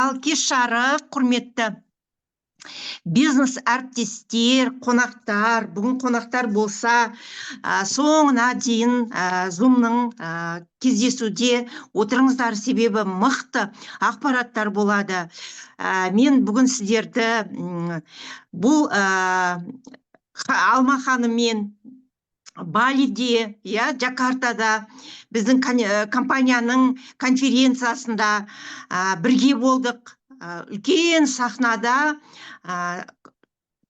Ал кеш жарық, құрметті бизнес әріптестер, қонақтар, бүгін қонақтар болса, соңына дейін Zoom-ның кездесуде отырыңыздар, себебі мықты ақпараттар болады. Мен бүгін сіздерді бұл Алма ханыммен Балиде, Джакартада біздің компанияның конференциясында бірге болдық. Үлкен сахнада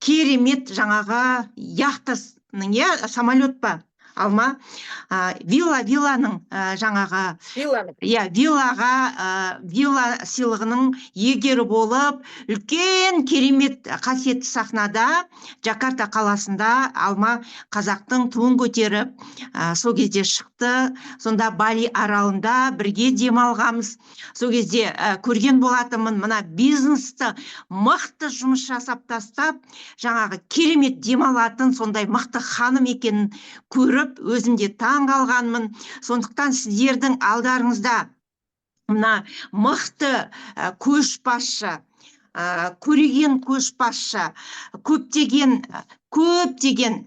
керемет жаңағы яхтасының, самолет па, Алма, вилланың жаңағы вилла сыйлығының егері болып, үлкен керемет қасиетті сахнада Джакарта қаласында Алма қазақтың туын көтеріп, сол кезде шықты. Сонда Бали аралында бірге демалғамыз. Сол кезде көрген болатынмын, мына бизнесті мықты жұмыс жасап тастап, жаңағы керемет демалатын сондай мықты ханым екенін көріп, өзімде таң қалғанмын. Сондықтан сіздердің алдарыңызда мына мықты көшбасшы, көреген көшбасшы, көптеген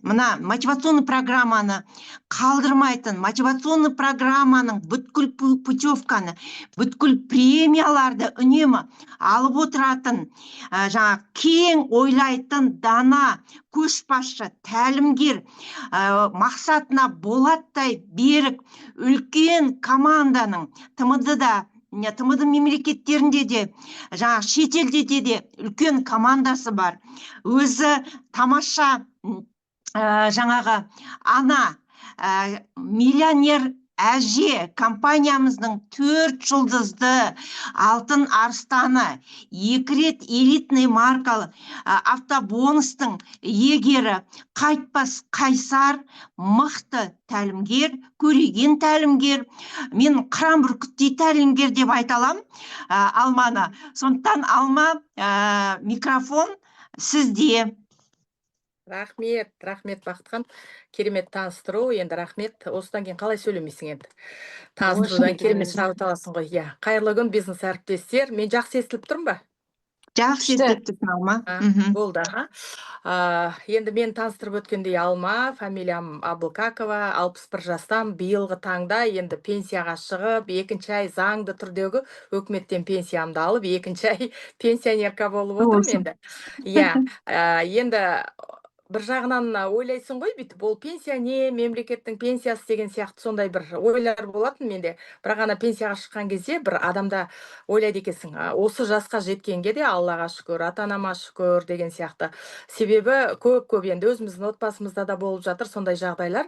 мына мотивационный программаны қалдырмайтын, мотивационный программаның бүткіл путевканы, бүткіл премияларды үнемі алып отыратын, жаңа кең ойлайтын дана көшбасшы, тәлімгер, мақсатына болаттай берік үлкен команданың ТМД мемлекеттерінде де, жаңа шетелде де үлкен командасы бар. Өзі тамаша жаңағы ана, миллионер әже, компаниямыздың 4 жұлдызды алтын арыстаны, 2 рет элитный маркалы автобонустың егері, қайтпас қайсар, мықты тәлімгер, көреген тәлімгер, мен қыран бүркіттей тәлімгер деп айталам Алманы. Сондықтан Алма, микрофон сізде. Рахмет Бақытхан. Керемет таныстыру, енді рахмет. Осыдан кейін қалай сөйлемейсің енді? Таныстырудан керемет шабыт аласың ғой. Қайырлы күн, бизнес әріптестер. Мен жақсы естіліп тұрмын ба? Жақсы естіліп тұрсың, Алма. Болды. Енді мен таныстырып өткендей Алма, фамилиям Абылкакова, 61 жастам, биылғы таңда енді пенсияға шығып, екінші ай заңды түрдегі өкіметтен пенсиямды алып, екінші ай пенсионерка болып отырмын енді. Енді бір жағынан ойлайсың ғой, бүйтіп ол пенсия не, мемлекеттің пенсиясы деген сияқты сондай бір ойлар болатын менде. Бірақ ана пенсияға шыққан кезде бір адамда ойлайды екенсің, осы жасқа жеткенге де Аллаға шүкір, ата-анама шүкір деген сияқты. Себебі көп енді өзіміздің отбасымызда да болып жатыр сондай жағдайлар.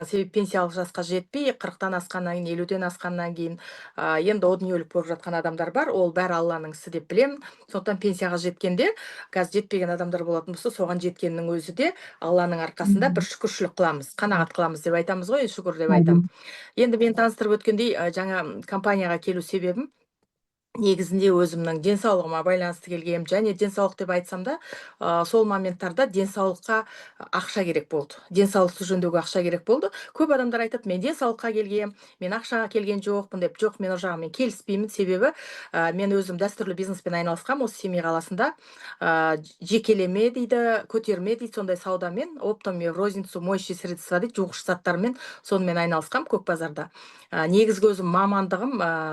Себебі пенсиялық жасқа жетпей, 40-тан асқаннан кейін, 50-ден асқаннан кейін енді о дүниелік болып жатқан адамдар бар. Ол бәрі Алланың ісі деп білем. Сондықтан пенсияға жеткенде, қазір жетпеген адамдар болатын болса, соған жеткеннің өзі де Алланың арқасында бір шүкіршілік қыламыз, қанағат қыламыз деп айтамыз ғой, шүкір деп айтамын. Енді мен таныстырып өткендей, жаңа компанияға келу себебім негізінде өзімнің денсаулығыма байланысты келгем, және денсаулық деп айтсам да, сол моменттарда денсаулыққа ақша керек болды. Денсаулықты жөндеуге ақша керек болды. Көп адамдар айтады, мен денсаулыққа келгем, мен ақшаға келген жоқпын деп. Жоқ, мен ол жағымен келіспеймін, себебі мен өзім дәстүрлі бизнеспен айналысқам, осы Семей қаласында жекелеме дейді, көтерме дейді, сондай саудамен, оптом, розницу, моющие средства дейді, жуғыш заттармен, сонымен айналысқам көк базарда. Негізгі өзім мамандығым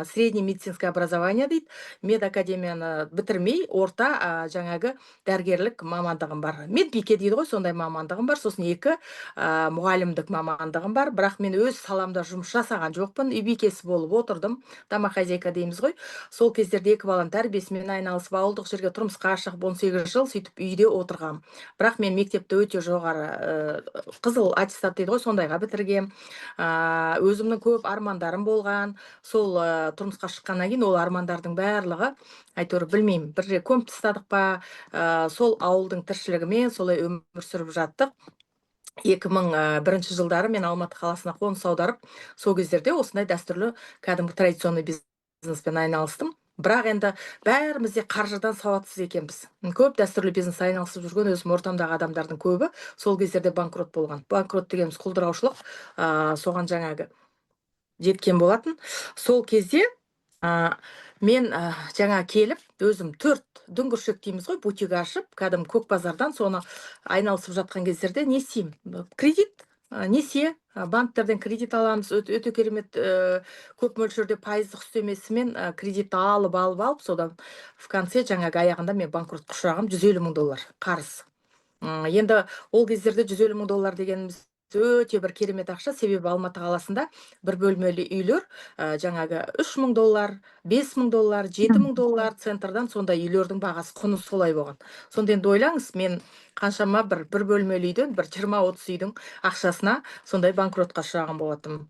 средний медицинское образование дейді, медакадемияны бітірмей, орта жаңағы дәрігерлік мамандығым бар. Медбике дейді ғой, сондай мамандығым бар. Сосын 2 мұғалімдік мамандығым бар. Бірақ мен өз саламда жұмыс жасаған жоқпын. Үй бикесі болып отырдым. Домохозяйка дейміз ғой. Сол кездерде 2 баланың тәрбиесімен айналысып, ауылдық жерге тұрмысқа шығып 18 жыл сөйтіп үйде отырғам. Бірақ мен мектепті өте жоғары қызыл аттестат дейді ғой, сондайға бітіргем. Өзімнің көп армандарым болған. Сол тұрмысқа шыққаннан кейін ол армандардың барлығы, әйтеуір білмеймін, бір көміп тастадық па, сол ауылдың тіршілігімен солай өмір сүріп жаттық. 2001 жылдары мен Алматы қаласына қоныс аударып, сол кездерде осындай дәстүрлі кәдімгі традиционный бизнеспен айналыстым. Бірақ енді бәрімізде қаржыдан сауатсыз екенбіз. Көп дәстүрлі бизнес айналысып жүрген өзім ортамдағы адамдардың көбі сол кездерде банкрот болған. Банкрот дегеніміз құлдыраушылық, соған жаңағы жеткен болатын. Сол кезде Мен жаңа келіп, өзім 4 дүңгіршек дейміз ғой, бутик ашып, кәдімгі көк базардан соны айналысып жатқан кездерде не істеймін? Кредит, несие, банктерден кредит аламыз, өте керемет көп мөлшерде пайыздық үстемесімен кредитті алып, содан в конце жаңағы аяғында мен банкротқа ұшырағым $150,000 қарыз. Енді ол кездерде $150,000 дегеніміз өте бір керемет ақша, себебі Алматы қаласында бір бөлмелі үйлер жаңағы $3,000, $5,000, $7,000 центрдан сондай үйлердің бағасы құны солай болған. Сонда енді ойлаңыз, мен қаншама бір бөлмелі үйден бір 20-30 үйдің ақшасына сондай банкротқа ұшыраған болатынмын.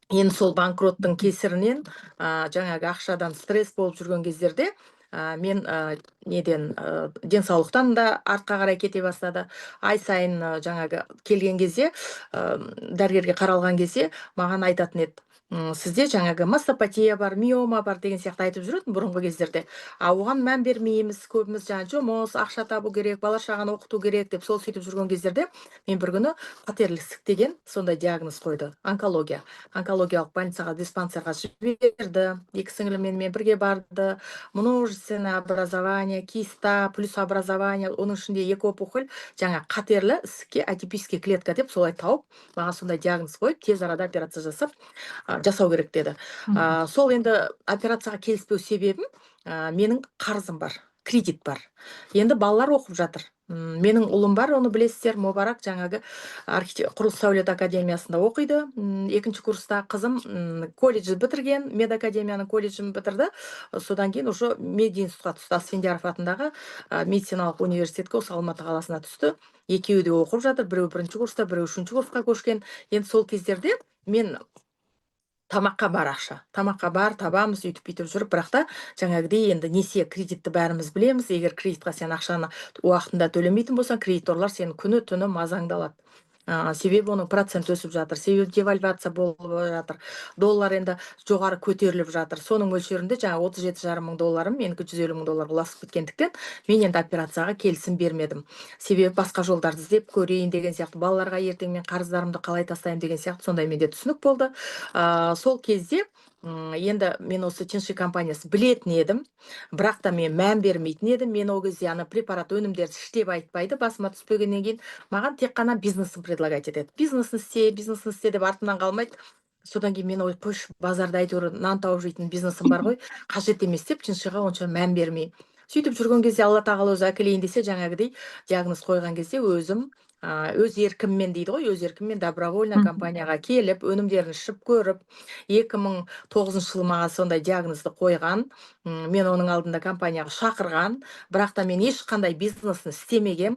Енді сол банкроттың кесірінен жаңағы ақшадан стресс болып жүрген кездерде мен неден денсаулықтан да артқа қарай кете бастады. Ай сайын жаңағы келген кезде, дәрігерге қаралған кезде маған айтатын еді, сізде жаңағы мастопатия бар, миома бар деген сияқты айтып жүретін бұрынғы кездерде. Оған мән бермейміз, көбіміз жаңа жұмыс, ақша табу керек, бала шағаны оқыту керек деп сол сөйтіп жүрген кездерде мен бір күні қатерлі ісік деген сондай диагноз қойды. Онкологиялық больницаға, диспансерға жіберді. Екі сіңіліммен мен бірге барды. Множественное образование, киста, плюс образование, оның ішінде 2 опухоль, жаңа қатерлі ісікке атипический клетка деп солай тауып, маған сондай диагноз қойып, тез арада операция жасау керек деді. Сол енді операцияға келіспеу себебім, менің қарызым бар, кредит бар. Енді балалар оқып жатыр. Менің ұлым бар, оны білесіздер, Мубарак жаңағы құрылыс сәулет академиясында оқиды. 2-ші курста қызым колледжді бітірген, медакадемияның колледжін бітірді. Содан кейін уже мединститутқа түсті, Асфендияров атындағы медициналық университетке осы Алматы қаласына түсті. Екеуі де оқып жатыр, біреу 1-ші курста, біреу 3-ші курсқа көшкен. Енді сол кездерде мен тамаққа бар ақша, тамаққа бар, табамыз, үйтіп бүйтіп жүріп, бірақ та жаңағыдей енді несие, кредитті бәріміз білеміз. Егер кредитқа сен ақшаны уақытында төлемейтін болсаң, кредиторлар сені күні түні мазаңды алады. Себебі оның процент өсіп жатыр, себебі девальвация болып жатыр, доллар енді жоғары көтеріліп жатыр. Соның мөлшерінде жаңа $37,500, менікі $150,000 ұласып кеткендіктен мен енді операцияға келісім бермедім. Себебі басқа жолдарды іздеп көрейін деген сияқты, балаларға ертең мен қарыздарымды қалай тастаймын деген сияқты сондай менде түсінік болды. Сол кезде енді мен осы Тинши компаниясы білетін едім, бірақ та мен мән бермейтін едім. Мен ол кезде препарат өнімдерді іштеп айтпайды, басыма түспегеннен кейін маған тек қана бизнесін предлагать етеді. Бизнесін істе деп артынан қалмайды. Содан кейін мен қойшы, базарда әйтеуір нан тауып жейтін бизнесім бар ғой, қажет емес деп Тиншиға онша мән бермей. Сөйтіп жүрген кезде Алла тағала өзі әкелейін десе, жаңағыдей диагноз қойған кезде өзім өз еркіммен дейді ғой, өз еркіммен добровольно компанияға келіп, өнімдерін ішіп көріп, 2009 жылы маған сондай диагнозды қойған. Мен оның алдында компанияға шақырған, бірақ та мен ешқандай бизнесін істемеген.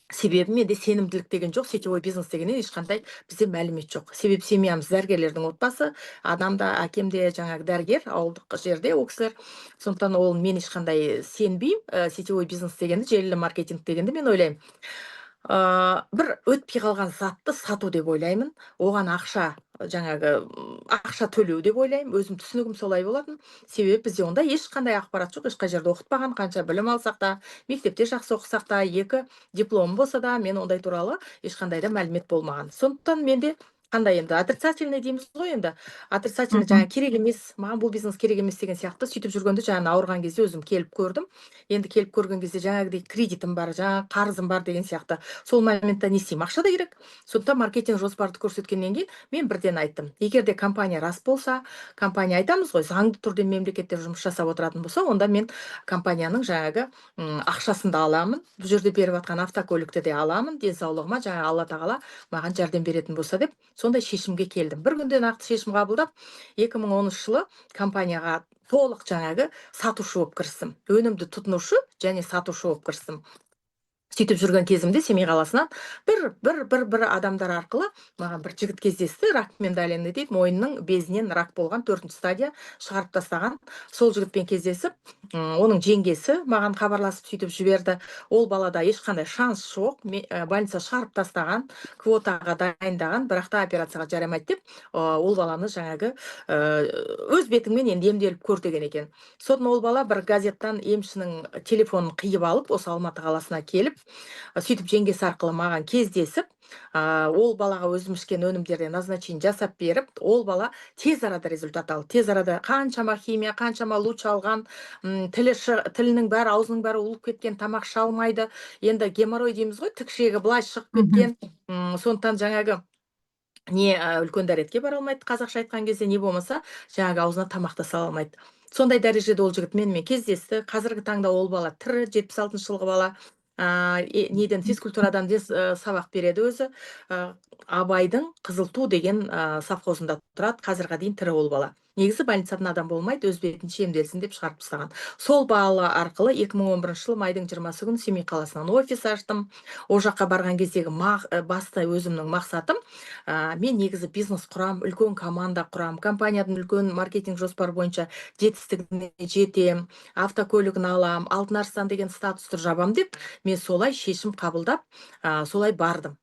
Себебі менде сенімділік деген жоқ, сетевой бизнес дегеннен ешқандай бізде мәлімет жоқ. Себебі семьямыз дәрігерлердің отбасы, адам да, әкем де жаңағы дәрігер, ауылдық жерде ол кісілер. Сондықтан ол мен ешқандай сенбеймін. Сетевой бизнес дегенді, желілі маркетинг дегенді мен ойлаймын, бір өтпей қалған затты сату деп ойлаймын. Оған ақша төлеу деп ойлаймын. Өзім түсінігім солай болатын. Себебі бізде онда ешқандай ақпарат жоқ, ешқай жерде оқытпаған, қанша білім алсақ та, мектепте жақсы оқысақ та, 2 диплом болса да, мен ондай туралы ешқандай да мәлімет болмаған. Сондықтан менде қандай енді отрицательный дейміз ғой, енді отрицательный жаңа керек емес, маған бұл бизнес керек емес деген сияқты сөйтіп жүргенде жаңа ауырған кезде өзім келіп көрдім. Енді келіп көрген кезде жаңағыдай кредитім бар, жаңа қарызым бар деген сияқты. Сол моментта не істеймін? Ақша да керек. Сондықтан маркетинг жоспарды көрсеткеннен кейін мен бірден айттым. Егер де компания рас болса, компания айтамыз ғой, заңды түрде мемлекетте жұмыс жасап отыратын болса, онда мен компанияның жаңағы ақшасын да аламын. Бұл жерде беріп жатқан автокөлікті де аламын. Денсаулығыма жаңа Алла тағала маған жәрдем беретін болса деп, сондай шешімге келдім. Бір күнде нақты шешім қабылдап, 2013 жылы компанияға толық жаңағы сатушы болып кірістім. Өнімді тұтынушы және сатушы болып кірістім. Сөйтіп жүрген кезімде Семей қаласынан бір адамдар арқылы маған бір жігіт кездесті, рак миндалины дейді, мойынның безінен рак болған, 4-ші стадия, шығарып тастаған. Сол жігітпен кездесіп, оның жеңгесі маған хабарласып сөйтіп жіберді. Ол балада ешқандай шанс жоқ. Больница шығарып тастаған, квотаға дайындаған, бірақ та операцияға жарамайды деп, ол баланы жаңағы өз бетіңмен енді емделіп көр деген екен. Сосын ол бала бір газеттан емшінің телефонын қиып алып, осы Алматы қаласына келіп, сөйтіп жеңгесі арқылы маған кездесіп, ол балаға өзім ішкен өнімдерден назначение жасап беріп, ол бала тез арада результат алды. Тез арада қаншама химия, қаншама луч алған, тілінің бәрі, аузының бәрі улып кеткен, тамақ іше алмайды. Енді геморрой дейміз ғой, тікшегі былай шығып кеткен. Сондықтан жаңағы не үлкен дәретке бара алмайды, қазақша айтқан кезде, не болмаса жаңағы аузына тамақ та сала алмайды. Сондай дәрежеде ол жігіт менімен кездесті. Қазіргі таңда ол бала тірі, 76 жылғы бала. Неден физкультурадан сабақ береді өзі. Абайдың Қызыл ту деген совхозында тұрады. Қазірге дейін тірі ол бала. Негізі больницадан адам болмайды, өз бетінше емделсін деп шығарып тастаған. Сол бала арқылы 2011 жылы майдың 20-сы күні Семей қаласынан офис аштым. Ол жаққа барған кездегі басты өзімнің мақсатым, мен негізі бизнес құрам, үлкен команда құрам, компанияның үлкен маркетинг жоспары бойынша жетістігіне жетем, автокөлігін алам, Алтын Арыстан деген статусты жабам деп, мен солай шешім қабылдап, солай бардым.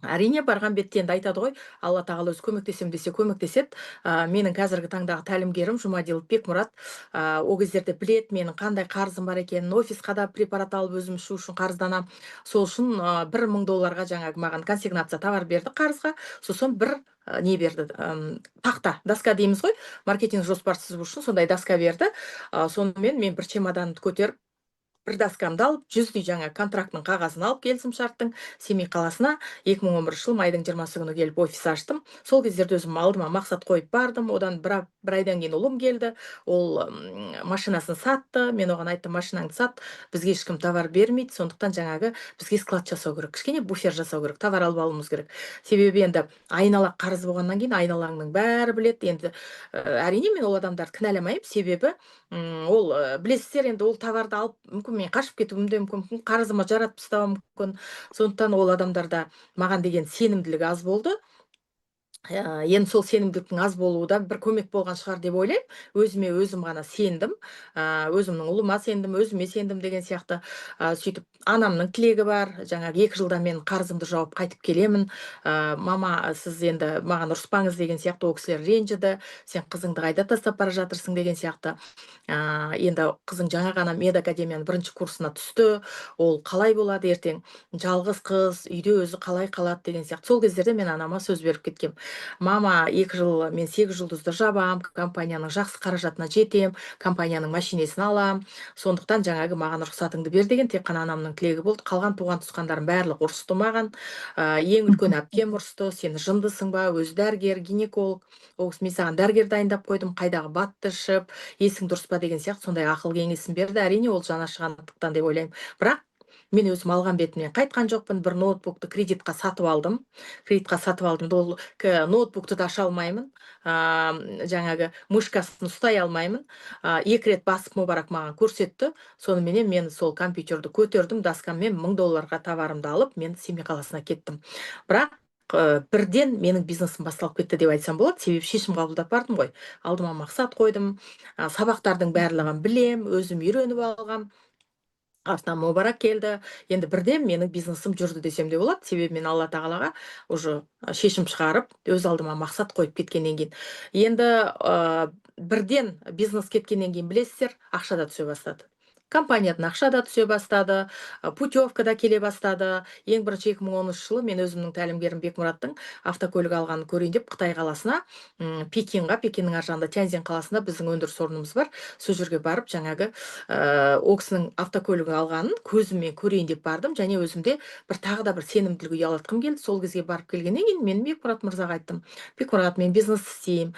Әрине барған бетте енді айтады ғой, Алла тағала өзі көмектесем десе көмектеседі. Менің қазіргі таңдағы тәлімгерім Жұмадилов Бекмұрат, ол кездерде білет менің қандай қарызым бар екенін, офисқа да препарат алып өзім ішу үшін қарызданам. Сол үшін $1000 жаңағы маған консигнация товар берді қарызға, сосын бір не берді, тақта, доска дейміз ғой, маркетинг жоспар сызу үшін сондай доска берді. Сонымен мен бір чемоданымды көтеріп, бір доскамды алып, 100-дей жаңа контрактның қағазын алып, келісім шарттың Семей қаласына 2011 жыл майдың 20-сы күні келіп офис аштым. Сол кездерде өзім алдыма мақсат қойып бардым. Одан бір айдан кейін ұлым келді. Ол машинасын сатты. Мен оған айттым, машинаңды сат, бізге ешкім товар бермейді. Сондықтан жаңағы бізге склад жасау керек, кішкене буфер жасау керек, товар алып алуымыз керек. Себебі енді айнала қарыз болғаннан кейін айналаңның бәрі білет. Енді әрине мен ол адамдарды кінәламаймын, себебі ол білесіздер, енді ол товарды алып, мүмкін мен қашып кетуім де мүмкін, қарызыма жаратып тастауым мүмкін. Сондықтан ол адамдарда маған деген сенімділік аз болды. Енді сол сенімділіктің аз болуы да бір көмек болған шығар деп ойлаймын. Өзіме өзім ғана сендім, өзімнің ұлыма сендім, өзіме сендім деген сияқты. Сөйтіп анамның тілегі бар, жаңағы 2 жылда мен қарызымды жауып қайтып келемін. Мама, сіз енді маған ұрыспаңыз деген сияқты, ол кісілер ренжіді. Сен қызыңды қайда тастап бара жатырсың деген сияқты. Енді қызың жаңа ғана медакадемияның 1-ші курсына түсті. Ол қалай болады ертең? Жалғыз қыз, үйде өзі қалай қалады деген сияқты. Сол кездерде мен анама сөз беріп кеткем. Мама, 2 жыл мен 8 жұлдызды жабам, компанияның жақсы қаражатына жетем, компанияның машинесін алам. Сондықтан жаңағы маған рұқсатыңды бер деген тек қана анамның тілегі болды. Қалған туған туысқандарым барлығы ұрысты маған. Ең үлкен әпкем ұрысты, сен жындысың ба, өзі дәрігер, гинеколог. Ол кісі, мен саған дәрігер дайындап қойдым, қайдағы батты ішіп, есің дұрыс па деген сияқты сондай ақыл кеңесін берді. Әрине ол жаны ашығандықтан деп ойлаймын. Бірақ мен өзім алған бетімнен қайтқан жоқпын. Бір ноутбукты кредитқа сатып алдым. Ол ноутбукты да аша алмаймын. Жаңағы мышкасын ұстай алмаймын. 2 рет басып Мұбарак маған көрсетті. Соныменен мен сол компьютерді көтердім, доскаммен $1000 товарымды алып, мен Семей қаласына кеттім. Бірақ бірден менің бизнесім басталып кетті деп айтсам болады. Себебі шешім қабылдап бардым ғой. Алдыма мақсат қойдым. Сабақтардың барлығын білем, өзім үйреніп алғам. Артынан Мұбарак келді. Енді бірден менің бизнесім жүрді десем де болады. Себебі мен Алла тағалаға уже шешім шығарып, өз алдыма мақсат қойып кеткеннен кейін. Енді бірден бизнес кеткеннен кейін білесіздер, ақша да түсе бастады. Компаниядан ақша да түсе бастады, путевка да келе бастады. Ең бірінші 2013 жылы мен өзімнің тәлімгерім Бекмұраттың автокөлік алғанын көрейін деп Қытай қаласына, Пекиннің ар жағында Тяньзин қаласында біздің өндіріс орнымыз бар. Сол жерге барып, жаңағы ол кісінің автокөлігі алғанын көзіммен көрейін деп бардым, және өзімде тағы да бір сенімділік ұялатқым келді. Сол кезге барып келгеннен кейін мен Бекмұрат мырзаға айттым, Бекмұрат, мен бизнес істеймін,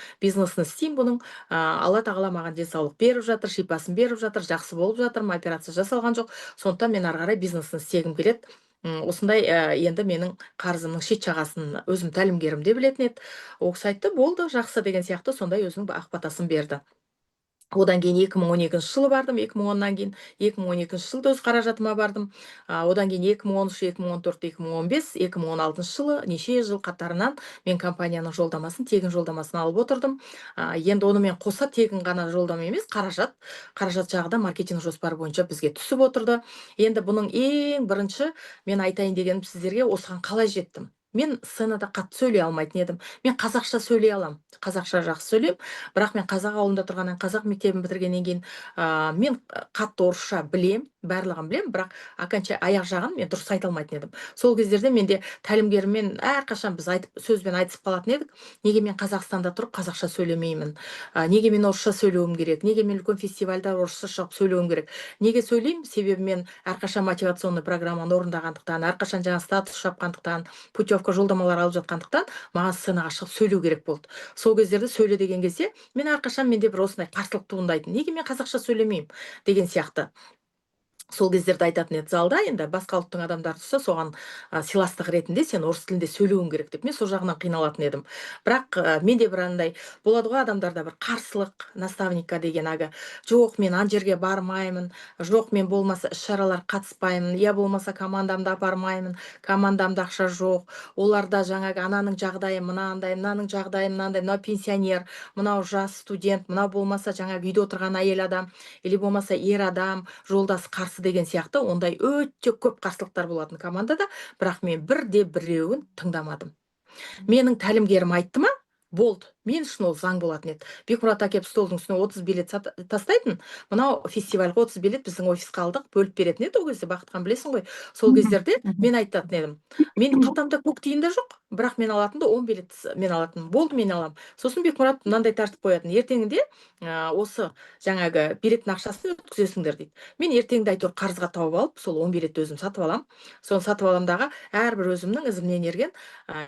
бұның Алла тағала маған денсаулық беріп жатыр, шипасын беріп жатыр, жақсы болып жатыр, операция жасалған жоқ. Сондықтан мен ары қарай бизнесін істегім келеді. Осындай енді менің қарызымның шет жағасын өзім тәлімгерім де білетін еді. Ол кісі айтты, болды, жақсы деген сияқты, сондай өзінің ақ батасын берді. Одан кейін 2012 жылы бардым, 2010-нан кейін 2012 жылда өз қаражатыма бардым. Одан кейін 2013, 2014, 2015, 2016 жылы неше жыл қатарынан мен компанияның жолдамасын, тегін жолдамасын алып отырдым. Енді онымен қоса тегін ғана жолдама емес, қаражат жағы да маркетинг жоспары бойынша бізге түсіп отырды. Енді бұның ең бірінші мен айтайын дегенім сіздерге, осыған қалай жеттім. Мен сценада қатты сөйлей алмайтын едім. Мен қазақша сөйлей аламын. Қазақша жақсы сөйлеймін. Бірақ мен қазақ ауылында тұрғаннан, қазақ мектебін бітіргеннен кейін мен қатты орысша білем, барлығын білем, бірақ аяқ жағын мен дұрыс айта алмайтын едім. Сол кездерде менде тәлімгеріммен әрқашан біз сөзбен айтысып қалатын едік. Неге мен Қазақстанда тұрып қазақша сөйлемеймін? Неге мен орысша сөйлеуім керек? Неге мен үлкен фестивальда орысша шығып сөйлеуім керек? Неге сөйлеймін? Себебі мен әрқашан мотивационный программаны орындағандықтан, әрқашан жаңа статус шапқандықтан, путевка жолдамалар алып жатқандықтан маған сценаға шығып сөйлеу керек болды. Сол кездерде сөйле деген кезде мен әрқашан менде бір осындай қарсылық туындайтын. Неге мен қазақша сөйлемеймін деген сияқты. Сол кездерде айтатын еді залда, енді басқа ұлттың адамдары тұрса, соған сыйластық ретінде сен орыс тілінде сөйлеуің керек деп. Мен сол жағынан қиналатын едім. Бірақ менде бір андай болады ғой, адамдарда бір қарсылық, наставникка деген жоқ, мен ана жерге бармаймын, жоқ, мен болмаса іс-шаралар қатыспаймын, я болмаса командамды апармаймын, командамда ақша жоқ, оларда жаңағы ананың жағдайы мынандай, мынаның жағдайы мынандай, мынау пенсионер, мынау жас студент, мынау болмаса жаңағы үйде отырған әйел адам, или болмаса ер адам, жолдасы қарсы деген сияқты ондай өте көп қарсылықтар болатын командада, бірақ мен біреуін тыңдамадым. Менің тәлімгерім айтты ма, болды. Мен үшін ол заң болатын еді. Бекмұрат әкеп столдың үстіне 30 билет тастайтын. Мынау фестивальға 30 билет біздің офисқа алдық, бөліп беретін еді ол кезде. Бақытхан білесің ғой. Сол кездерде мен айтатын едім. Менің қалтамда көк тиын да жоқ, бірақ мен алатынды 10 билет мен алатын. Болды, мен аламын. Сосын Бекмұрат мынандай тәртіп қоятын. Ертеңінде осы жаңағы билеттің ақшасын өткізесіңдер дейді. Мен ертеңді әйтеуір қарызға тауып алып, сол 10 билетті өзім сатып аламын. Соны сатып аламдағы әрбір өзімнің ізімнен ерген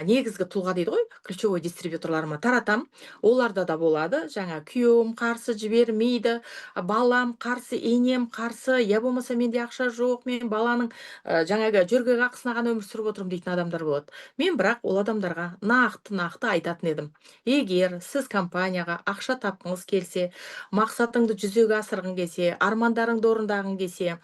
негізгі тұлға дейді ғой, ключевой дистрибьюторларыма таратам. Оларда да болады, жаңа күйеуім қарсы жібермейді, балам қарсы, енем қарсы, я болмаса менде ақша жоқ, мен баланың жаңағы жөргек ақысына ғана өмір сүріп отырмын дейтін адамдар болады. Мен бірақ ол адамдарға нақты айтатын едім. Егер сіз компанияға ақша тапқыңыз келсе, мақсатыңды жүзеге асырғың келсе, армандарыңды орындағың келсе,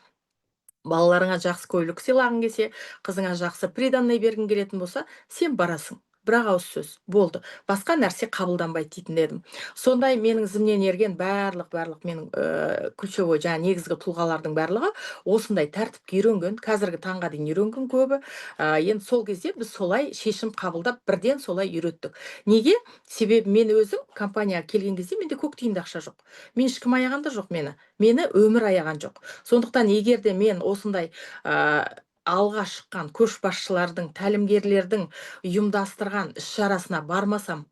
балаларыңа жақсы көлік сыйлағың келсе, қызыңа жақсы приданный бергің келетін болса, сен барасың. Бірақ ауыз сөз болды. Басқа нәрсе қабылданбайды дейтін едім. Сондай менің ізімнен ерген барлық менің ключевой жаңа негізгі тұлғалардың барлығы осындай тәртіпке үйренген, қазіргі таңға дейін үйренген көбі. Енді сол кезде біз солай шешім қабылдап бірден солай үйреттік. Неге? Себебі мен өзім компанияға келген кезде менде көк тиын ақша жоқ. Мен ешкім аяған да жоқ мені өмір аяған жоқ. Сондықтан егер де мен осындай алға шыққан көшбасшылардың, тәлімгерлердің ұйымдастырған іс-шарасына бармасам,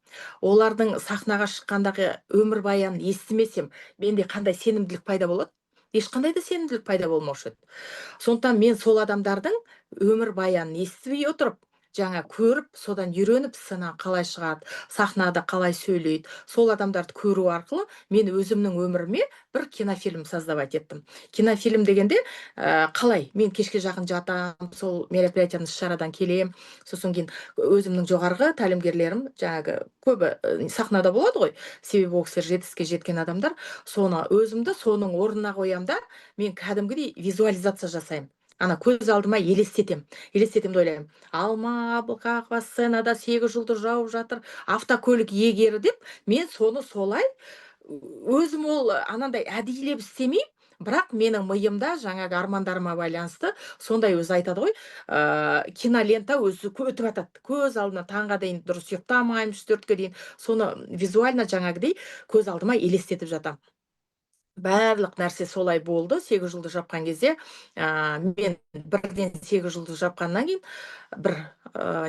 олардың сахнаға шыққандағы өмірбаянын естімесем, менде қандай сенімділік пайда болады? Ешқандай да сенімділік пайда болмаушы еді. Сондықтан мен сол адамдардың өмірбаянын естімей отырып, жаңа көріп, содан үйреніп, сценаға қалай шығады, сахнада қалай сөйлейді, сол адамдарды көру арқылы мен өзімнің өміріме бір кинофильм создавать еттім. Кинофильм дегенде қалай? Мен кешке жақын жатам, сол мероприятияны іс-шарадан келем, сосын кейін өзімнің жоғарғы тәлімгерлерім, жаңағы көбі сахнада болады ғой, себебі ол кісілер жетістікке жеткен адамдар, соны өзімді соның орнына қоямын да, мен кәдімгідей визуализация жасаймын. Ана көз алдыма елестетем де ойлаймын. Алма Абылқақова сценада 8 жұлдыз жауып жатыр, автокөлік иегері деп, мен соны солай өзім ол анандай әдейілеп істемеймін, бірақ менің миымда жаңағы армандарыма байланысты сондай өзі айтады ғой, кинолента өзі өтіп жатады. Көз алдына таңға дейін дұрыс ұйықтамаймын, 3-4-ге дейін. Соны визуально жаңағыдей көз алдыма елестетіп жатам. Барлық нәрсе солай болды. 8 жылды жапқан кезде, мен бірден 8 жылды жапқаннан кейін, бір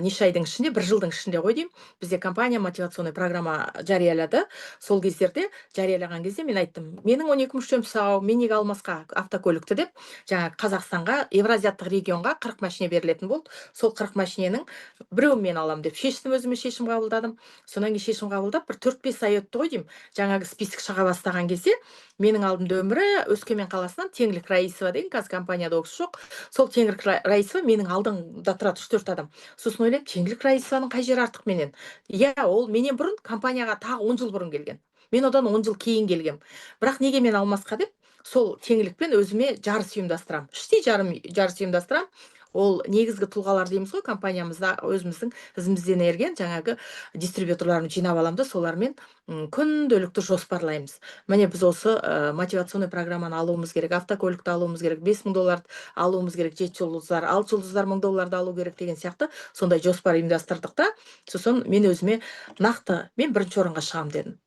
неше айдың ішінде, 1 жылдың ішінде ғой деймін, бізде компания мотивационный программа жариялады. Сол кездерде жариялаған кезде мен айттым, менің 12 мүшем сау, мен неге алмасқа автокөлікті деп, жаңа Қазақстанға, Евразияттық регионға 40 машине берілетін болды. Сол 40 машиненің біреуін мен алам деп шештім, өзіме шешім қабылдадым. Содан кейін шешім қабылдап, бір 4-5 ай өтті ғой деймін. Жаңағы список шыға бастаған кезде, менің алдымда өмірі Өскемен қаласынан Теңлік Раисова деген, қазір компанияда ол кісі жоқ. Сол Теңлік Раисова менің алдымда тұрады 3-4 адам. Сосын ойлаймын, Теңлік Раисованың қай жері артық менен? Иә, ол менен бұрын компанияға тағы 10 жыл бұрын келген. Мен одан 10 жыл кейін келгем. Бірақ неге мен алмасқа деп, сол теңлікпен өзіме жарыс ұйымдастырам. Іштей жарыс ұйымдастырам. Ол негізгі тұлғалар дейміз ғой, компаниямызда өзіміздің ізімізден ерген жаңағы дистрибьюторларын жинап аламын да солармен күнделікті жоспарлаймыз. Міне біз осы мотивационный программаны алуымыз керек, автокөлікті алуымыз керек, $5000 алуымыз керек, 7 жұлдыздар, 6 жұлдыздар $1000 алу керек деген сияқты сондай жоспар ұйымдастырдық та. Сосын мен өзіме нақты мен бірінші орынға шығамын дедім.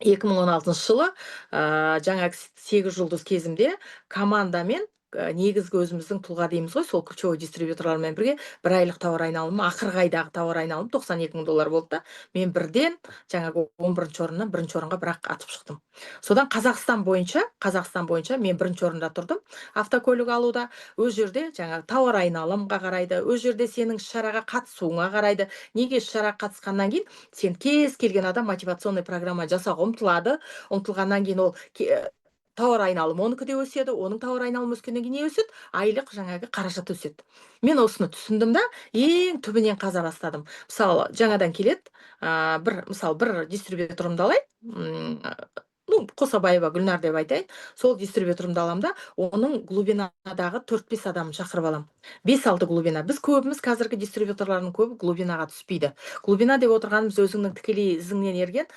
2016 жылы жаңағы 8 жұлдыз кезімде командамен негізгі өзіміздің тұлға дейміз ғой, сол ключевой дистрибьюторлармен бірге бір айлық тауар айналымы, ақырғы айдағы тауар айналымы $92,000 болды да, мен бірден жаңағы 11-ші орыннан 1-ші орынға бірақ атып шықтым. Содан Қазақстан бойынша мен 1-ші орында тұрдым. Автокөлік алуда өз жерде жаңағы тауар айналымға қарайды, өз жерде сенің іс-шараға қатысуыңа қарайды. Неге іс-шараға қатысқаннан кейін сен кез келген адам мотивационный программа жасауға ұмтылады. Ұмтылғаннан кейін ол тауар айналымы оныкі де өседі, оның тауар айналымы өскеннен кейін не өседі? Айлық жаңағы қаражат өседі. Мен осыны түсіндім да, ең түбінен қаза бастадым. Мысалы, жаңадан келеді, бір дистрибьюторымды алайын, Қосабаева Гүлнар деп айтайын, сол дистрибьюторымды алам да, оның глубинадағы 4-5 адамын шақырып алам. 5-6 глубина. Біз көбіміз қазіргі дистрибьюторлардың көбі глубинаға түспейді. Глубина деп отырғанымыз өзіңнің тікелей ізіңнен ерген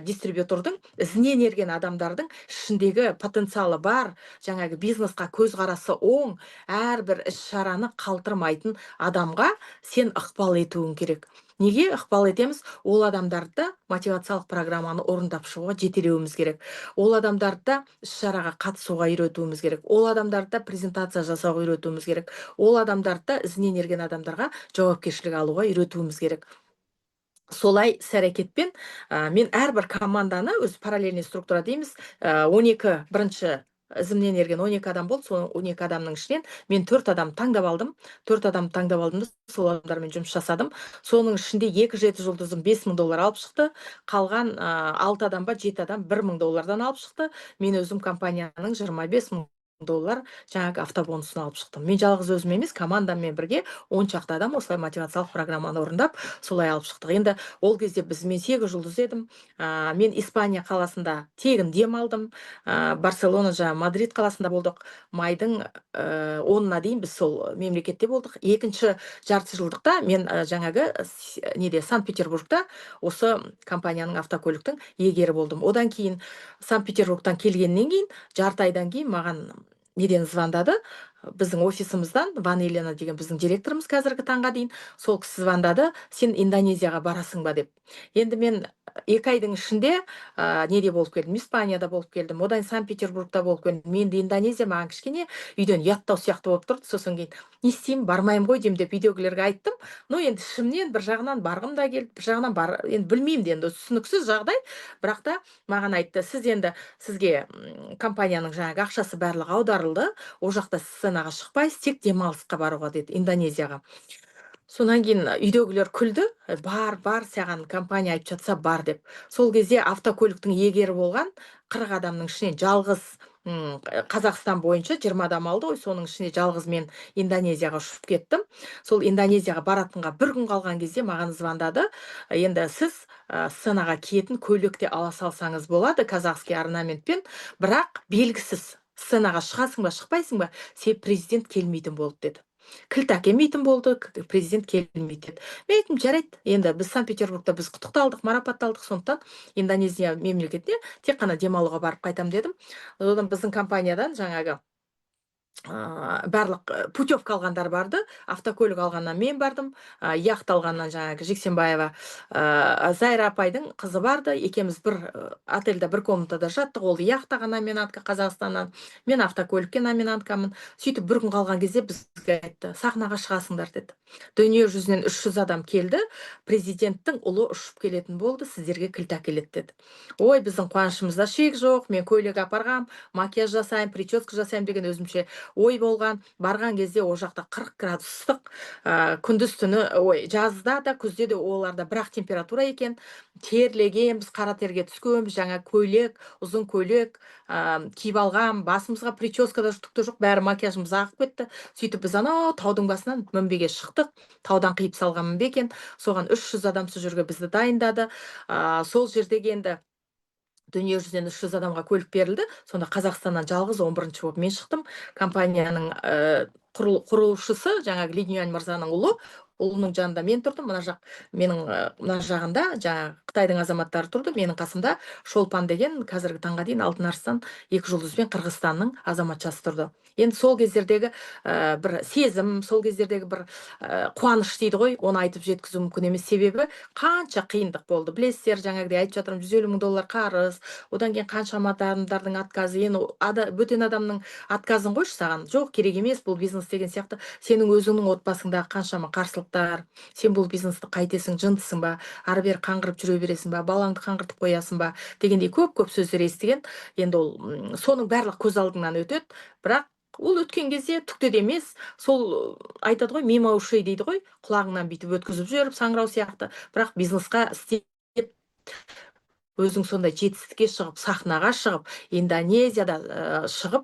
дистрибьютордың ізінен ерген адамдардың ішіндегі потенциалы бар, жаңағы бизнесқа көзқарасы оң, әрбір іс-шараны қалтырмайтын адамға сен ықпал етуің керек. Неге ықпал етеміз? Ол адамдарды мотивациялық программаны орындап шығуға жетелеуіміз керек. Ол адамдарды іс-шараға қатысуға үйретуіміз керек. Ол адамдарды презентация жасауға үйретуіміз керек. Ол адамдарды ізінен ерген адамдарға жауапкершілік алуға үйретуіміз керек. Солай іс-әрекетпен мен әрбір команданы, өз параллельный структура дейміз, 12 бірінші ізімнен ерген 12 адам болды. Сол 12 адамның ішінен мен 4 адам таңдап алдым. 4 адам таңдап алдым да сол адамдармен жұмыс жасадым. Соның ішінде 2-7 жұлдызым $5000 алып шықты. Қалған 6 адам ба 7 адам $1000 алып шықты. Мен өзім компанияның $25000 жаңағы автобонусын алып шықтым. Мен жалғыз өзім емес, командаммен бірге 10 шақты адам осылай мотивациялық программаны орындап, солай алып шықтық. Енді ол кезде мен 8 жұлдыз едім. Мен Испания қаласында тегін дем алдым. Барселона, Мадрид қаласында болдық. Майдың 10-на дейін біз сол мемлекетте болдық. Екінші жарты жылдықта мен жаңағы Санкт-Петербургта осы компанияның автокөліктің егері болдым. Одан кейін Санкт-Петербургтан келгеннен кейін, жарты айдан кейін маған неден звондады, біздің офисымыздан, Ванелина деген біздің директорымыз қазіргі таңға дейін, сол кісі звондады, сен Индонезияға барасың ба деп. Енді мен 2 айдың ішінде неде болып келдім, Испанияда болып келдім, одан Санкт-Петербургта болып келдім. Мен де Индонезия маған кішкене үйден ұяттау сияқты болып тұрды. Сосын кейін не істеймін, бармаймын ғой деймін деп үйдегілерге айттым. Енді ішімнен бір жағынан барғым да келді, бір жағынан енді білмеймін де, енді түсініксіз жағдай, бірақ та маған айтты, сізге компанияның жаңағы ақшасы барлығы аударылды, ол жақта сценаға шықпайсыз, тек демалысқа баруға деді, Индонезияға. Сонан кейін үйдегілер күлді, бар, саған компания айтып жатса бар деп. Сол кезде автокөліктің егері болған 40 адамның ішінен жалғыз Қазақстан бойынша 20 адам алды ғой, соның ішінде жалғыз мен Индонезияға ұшып кеттім. Сол Индонезияға баратынға 1 күн қалған кезде маған звондады. Енді сіз сценаға киетін көйлекте ала салсаңыз болады, казахский орнаментпен, бірақ белгісіз. Сценаға шығасың ба, шықпайсың ба, себебі президент келмейтін болды деді. Кілт әкелмейтін болды, президент келмейді деді. Мен айттым, жарайды, енді біз Санкт-Петербургта біз құттықталдық, марапатталдық, сондықтан Индонезия мемлекетіне тек қана демалуға барып қайтам дедім. Одан біздің компаниядан жаңағы барлық путевка алғандар барды, автокөлік алғаннан мен бардым, яхта алғаннан жаңағы Жексенбаева Зайра апайдың қызы барды, екеуміз бір отельда бір комнатада жаттық, ол яхтаға номинантка Қазақстаннан, мен автокөлікке номинанткамын. Сөйтіп 1 күн қалған кезде бізге айтты, сахнаға шығасыңдар деді. Дүние жүзінен 300 адам келді, президенттің ұлы ұшып келетін болды, сіздерге кілт әкеледі деді. Ой, біздің қуанышымызда шек жоқ, мен көйлек апарғам, макияж жасайын, прическа жасайын деген өзімше ой болған. Барған кезде ол жақта 40 градус ыстық, күндіз түні, жазда да күзде де оларда бірақ температура екен. Терлеген, біз қара терге түскенбіз, жаңа көйлек, ұзын көйлек киіп алғам, басымызға прическа да түкті жоқ, бәрі макияжымыз ағып кетті. Сөйтіп біз анау таудың басынан мінбеге шықтық, таудан қиып салған мінбе екен. Соған 300 адам сол жерге бізді дайындады. Сол жердегі енді дүние жүзінен 300 адамға көлік берілді. Сонда Қазақстаннан жалғыз 11-ші болып мен шықтым. Компанияның құрушысы жаңағы Ли Нюань мырзаның ұлының жанында мен тұрдым. Мына жағында жаңағы Қытайдың азаматтары тұрды. Менің қасымда Шолпан деген қазіргі таңға дейін Алтын Арыстан 2 жұлдызбен Қырғызстанның азаматшасы тұрды. Енді сол кездердегі бір сезім, сол кездердегі бір қуаныш дейді ғой, оны айтып жеткізу мүмкін емес. Себебі қанша қиындық болды. Білесіздер, жаңағыдай айтып жатырмын, $150,000 қарыз, одан кейін қаншама адамдардың отказы. Енді бөтен адамның отказын қойшы, саған жоқ, керек емес бұл бизнес деген сияқты. Сенің өзіңнің отбасыңдағы қаншама қарсылықтар, сен бұл бизнесті қайтесің, жындысың ба, ары бері қаңғырып жүре бересің ба, балаңды қаңғыртып қоясың ба дегендей көп сөздер естіген. Енді ол соның барлық көз алдыңнан өтеді, бірақ ол өткен кезде түкте де емес. Сол айтады ғой, мимо ушей дейді ғой, құлағыңнан бүйтіп өткізіп жіберіп саңырау сияқты. Бірақ бизнесқа істеп өзің сондай жетістікке шығып, сахнаға шығып, Индонезияда шығып,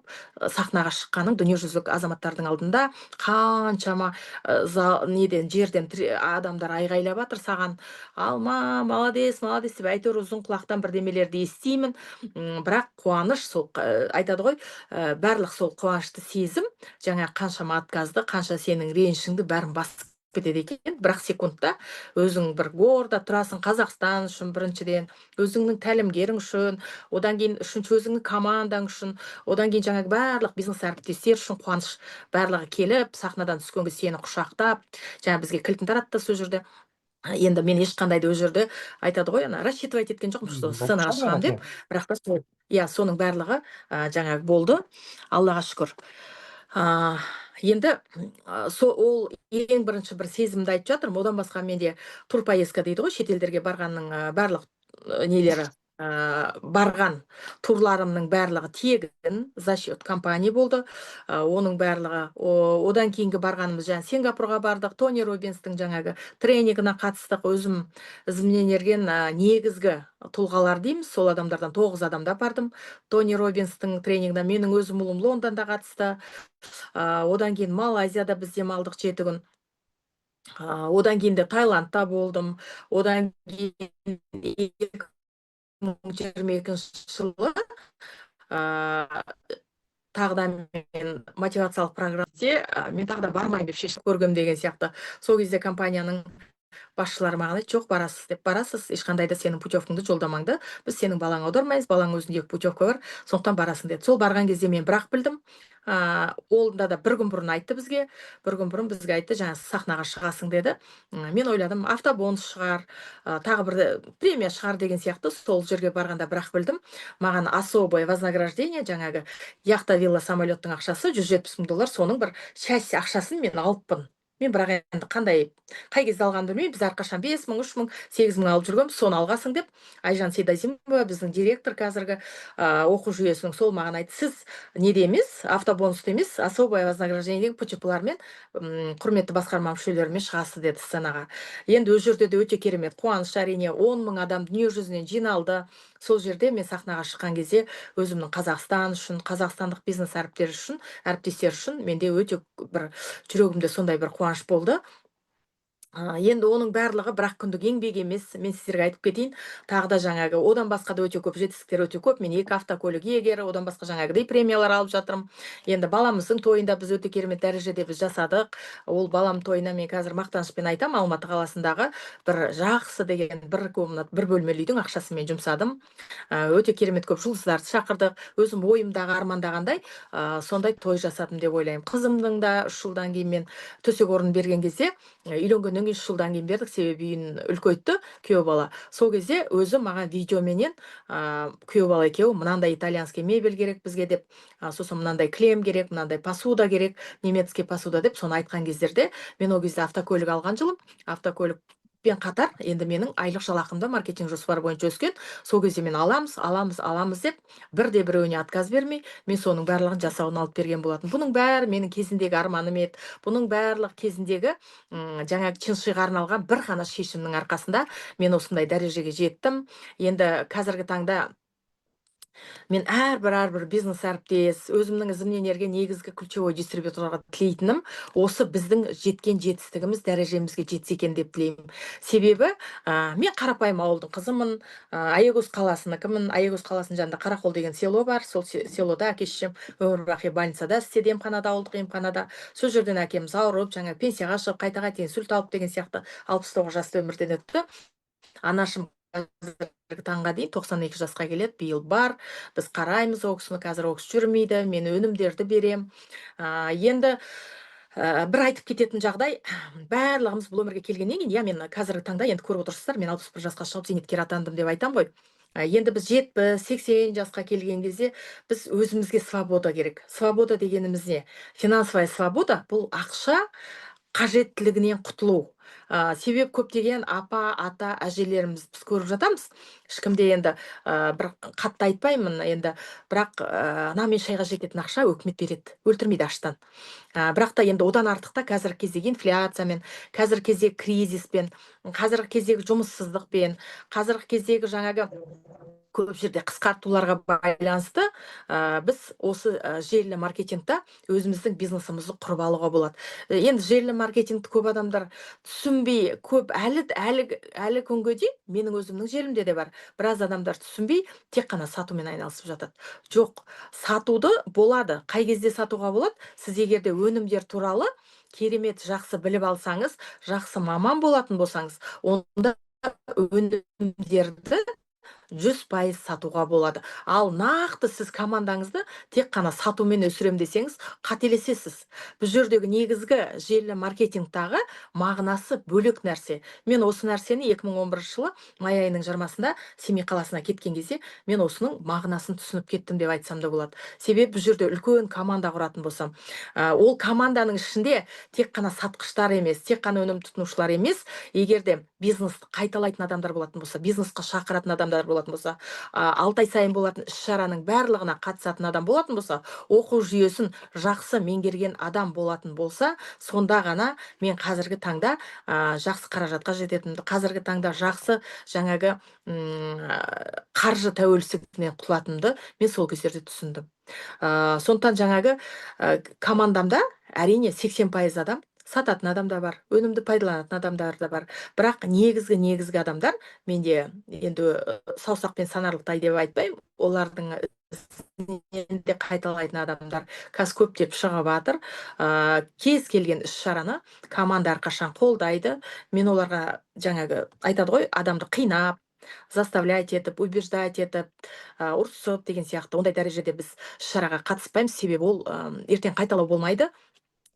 сахнаға шыққаның дүниежүзілік азаматтардың алдында қаншама жерден адамдар айғайлап жатыр саған. Алма, молодец, молодец деп әйтеуір ұзын құлақтан бірдемелерді естимін. Бірақ қуаныш, сол айтады ғой, барлық сол қуанышты сезім, жаңа қаншама отказды, қанша сенің ренішіңді бәрін басып кетеді екен. Бірақ секундта өзің бір горда тұрасың, Қазақстан үшін біріншіден, өзіңнің тәлімгерің үшін, одан кейін үшінші өзіңнің командаң үшін, одан кейін жаңағы барлық бизнес әріптестер үшін қуаныш барлығы келіп, сахнадан түскенге сені құшақтап, жаңа бізге кілтін таратты сол жерде. Енді мен ешқандай да ол жерде айтады ғой, рассчитывать еткен жоқпын, что сценаға шығамын деп. Бірақ та соның барлығы жаңағы болды. Аллаға шүкір. Енді ол ең бірінші бір сезімді айтып жатырмын. Одан басқа менде турпоездка дейді ғой, шетелдерге барғанның барлық нелері, барған турларымның барлығы тегін за счет компания болды. Оның барлығы, одан кейінгі барғанымыз жаңа Сингапурға бардық, Тони Роббинстің жаңағы тренингіне қатыстық. Өзімнен ерген негізгі тұлғалар дейміз, сол адамдардан 9 адамда бардым. Тони Роббинстің тренингіне менің өзім ұлым Лондонда қатысты. Одан кейін Малайзияда біз демалдық 7 күн. Одан кейін де Таиландта болдым. Одан кейін 2022 жылы тағы да мен мотивациялық программаде мен тағы да бармайын деп шешіп көргем деген сияқты. Сол кезде компанияның басшылары маған айтты, жоқ, барасыз деп. Барасыз, ешқандай да сенің путевкаңды жолдамаңды, біз сенің балаңа аудармаймыз, балаң өзіндегі путевка бар, сондықтан барасың деді. Сол барған кезде мен бірақ білдім, олында да 1 күн бұрын айтты бізге, 1 күн бұрын бізге айтты, жаңа сахнаға шығасың деді. Мен ойладым, автобонус шығар, тағы бір премия шығар деген сияқты. Сол жерге барғанда бірақ білдім, маған особое вознаграждение, жаңағы яхта, вилла, самолеттің ақшасы $170,000, соның бір часть ақшасын мен алыппын. Мен бірақ енді қай кезде алғанымды білмеймін. Біз әрқашан 5,000, 3,000, 8,000 алып жүргенбіз, соны алғасың деп. Айжан Сейдазимова, біздің директор қазіргі оқу жүйесінің, сол маған айтты, сіз неде емес, автобонусты емес, особое вознаграждение ПЧП-лармен, құрметті басқарма мүшелерімен шығасыз деді сценаға. Енді өз жерде де өте керемет қуаныш, әрине 10,000 адам дүние жүзінен жиналды. Сол жерде мен сахнаға шыққан кезде өзімнің Қазақстан үшін, қазақстандық бизнес әріптестер үшін менде өте бір жүрегімде сондай бір қуаныш болды. Енді оның барлығы бірақ күндік еңбек емес. Мен сіздерге айтып кетейін, тағы да жаңағы одан басқа да өте көп жетістіктер, өте көп. Мен 2 автокөлік иегері, одан басқа жаңағыдай премиялар алып жатырмын. Енді баламыздың тойында біз өте керемет дәрежеде біз жасадық. Ол балам тойына мен қазір мақтанышпен айтам, Алматы қаласындағы бір жақсы деген 1 комнат, 1 бөлмелі үйдің ақшасын мен жұмсадым. Өте керемет көп жұлдыздарды шақырдық. Өзім ойымдағы армандағандай сондай той жасадым деп ойлаймын. Қызымның да 3 жылдан кейін мен төсек орын берген кезде, үйленгеннен 3 жылдан кейін бердік, себебі үйін үлкейтті күйеу бала. Сол кезде өзі маған видеоменен күйеу бала екеуі мынандай итальянский мебель керек бізге деп, сосын мынандай клем керек, мынандай посуда керек, немецкий посуда деп соны айтқан кездерде, мен ол кезде автокөлік алған жылым, автокөлікпен қатар енді менің айлық жалақымда маркетинг жоспары бойынша өскен. Сол кезде мен аламыз деп бірде-біреуіне отказ бермей, мен соның барлығын жасауын алып берген болатын. Бұның бәрі менің кезіндегі арманым еді. Бұның барлық кезіндегі жаңағы Чиншиға арналған бір ғана шешімнің арқасында мен осындай дәрежеге жеттім. Енді қазіргі таңда Мен әрбір бизнес әріптес, өзімнің ізімнен ерген негізгі ключевой дистрибьюторға тілейтінім, осы біздің жеткен жетістігіміз дәрежемізге жетсе екен деп тілеймін. Себебі, мен қарапайым ауылдың қызымын, Аягөз қаласыныкімін. Аягөз қаласының жанында Қарақол деген село бар. Сол селода әке-шешем өмір-бақи больницада істеді, емханада, ауылдық емханада. Сол жерден әкеміз ауырып, жаңа пенсияға шығып, қайта инсульт алып деген сияқты 69 жаста өмірден өтті. Анашым қазіргі таңға дейін 92 жасқа келеді, биыл бар. Біз қараймыз ол кісіні, қазір ол кісі жүрмейді, мен өнімдерді берем. Енді бір айтып кететін жағдай, барлығымыз бұл өмірге келгеннен кейін, мен қазіргі таңда енді көріп отырсыздар, мен 61 жасқа шығып зейнеткер атандым деп айтам ғой. Енді біз 70-80 жасқа келген кезде біз өзімізге свобода керек. Свобода дегеніміз не? Финансовая свобода – бұл ақша қажеттілігінен құтылу. Себеп көптеген апа, ата, әжелеріміз біз көріп жатамыз. Ешкімде енді бір қатты айтпаймын, енді бірақ нан мен шайға жететін ақша өкімет береді, өлтірмейді аштан. Бірақ та енді одан артық та қазіргі кездегі инфляциямен, қазіргі кездегі кризиспен, қазіргі кездегі жұмыссыздықпен, қазіргі кездегі жаңағы көп жерде қысқартуларға байланысты біз осы желілі маркетингті өзіміздің бизнесімізді құрып алуға болады. Енді желілі маркетингті көп адамдар түсінбей, көп әлі күнге дейін менің өзімнің желімде де бар. Біраз адамдар түсінбей тек қана сатумен айналысып жатады. Жоқ, сатуды болады. Қай кезде сатуға болады? Сіз егерде өнімдер туралы керемет жақсы біліп алсаңыз, жақсы маман болатын болсаңыз, онда өнімдерді 100% сатуға болады. Ал нақты сіз командаңызды тек қана сатумен өсірем десеңіз, қателесесіз. Бұл жердегі негізгі желі маркетингтағы мағынасы бөлек нәрсе. Мен осы нәрсені 2011 жылы май айының 20-сында Семей қаласына кеткен кезде мен осының мағынасын түсініп кеттім деп айтсам да болады. Себебі бұл жерде үлкен команда құратын болсам, ол команданың ішінде тек қана сатқыштар емес, тек қана өнім тұтынушылар емес, егерде бизнесті қайталайтын адамдар болатын болса, бизнесқа шақыратын адамдар болатын болса, 6 ай сайын болатын іс-шараның барлығына қатысатын адам болатын болса, оқу жүйесін жақсы меңгерген адам болатын болса, сонда ғана мен қазіргі таңда жақсы қаражатқа жететінімді, қазіргі таңда жақсы жаңағы қаржы тәуелсіздігінен құтылатынымды мен сол кездерде түсіндім. Сондықтан жаңағы командамда әрине 80% адам сататын адам да бар, өнімді пайдаланатын адамдар да бар. Бірақ негізгі адамдар, менде енді саусақпен санарлықтай деп айтпаймын, олардың ізінде қайталайтын адамдар қазір көптеп шығып жатыр. Кез келген іс-шараны команда әрқашан қолдайды. Мен оларға жаңағы айтады ғой, адамды қинап, заставлять етіп, убеждать етіп, ұрсып деген сияқты ондай дәрежеде біз іс-шараға қатыспаймыз, себебі ол ертең қайталау болмайды.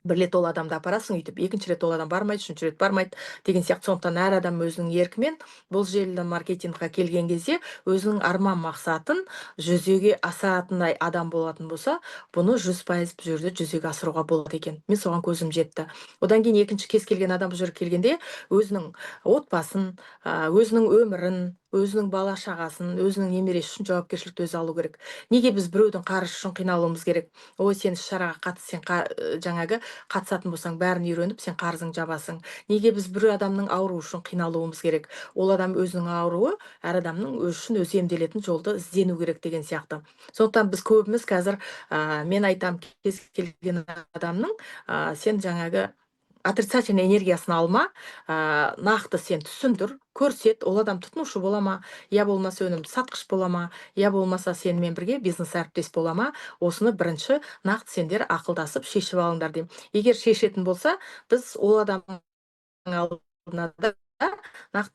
Бір рет ол адамды апарасың өйтіп, екінші рет ол адам бармайды, үшінші рет бармайды деген сияқты. Сондықтан әр адам өзінің еркімен бұл желілі маркетингқа келген кезде өзінің арман мақсатын жүзеге асыратындай адам болатын болса, бұны 100% бұл жерде жүзеге асыруға болады екен. Мен соған көзім жетті. Одан кейін екінші кез келген адам бұл жерге келгенде өзінің отбасын, өзінің өмірін, өзінің бала шағасын, өзінің немересі үшін жауапкершілікті өзі алу керек. Неге біз біреудің қаржысы үшін қиналуымыз керек? Ой, сен іс-шараға қатыс, сен жаңағы қатысатын болсаң бәрін үйреніп, сен қарызың жабасың. Неге біз бір адамның ауруы үшін қиналуымыз керек? Ол адам өзінің ауруы, әр адамның өзі үшін өзі емделетін жолды іздену керек деген сияқты. Сондықтан біз көбіміз қазір, мен айтам, кез келген адамның, сен жаңағы отрицательный энергиясын алма, нақты сен түсіндір, көрсет, ол адам тұтынушы бола ма, я болмаса өнімді сатқыш бола ма, я болмаса сенімен бірге бизнес әріптес бола ма, осыны бірінші нақты сендер ақылдасып шешіп алыңдар деймін. Егер шешетін болса, біз ол адамның алдына да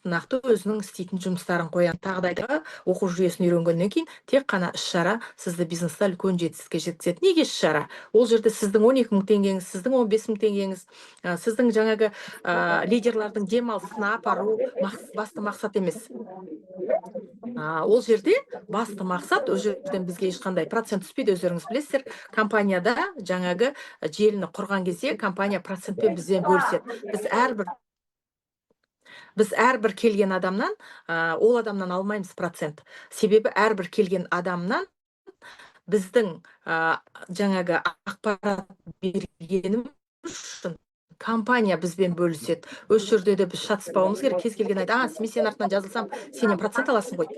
нақты өзінің істейтін жұмыстарын қоян. Тағдайдағы оқу жүйесін үйренгеннен кейін тек қана іс-шара сізді бизнесте үлкен жетістікке жеткізеді. Неге іс-шара? Ол жерде сіздің 12 мың теңгеңіз, сіздің 15 мың теңгеңіз, сіздің жаңағы лидерлардың демалысына апару басты мақсат емес. Ол жерде басты мақсат, ол жерден бізге ешқандай процент түспейді, өздеріңіз білесіздер. Компанияда жаңағы желіні құрған кезде компания процентпен бізден бөліседі. Біз әрбір келген адамнан, ол адамнан алмаймыз процент. Себебі әрбір келген адамнан біздің жаңағы ақпарат бергеніміз үшін компания бізбен бөліседі. Өз жерде де біз шатыспауымыз керек. Кез келген мен сенің артынан жазылсам, сенен процент аласың ғой.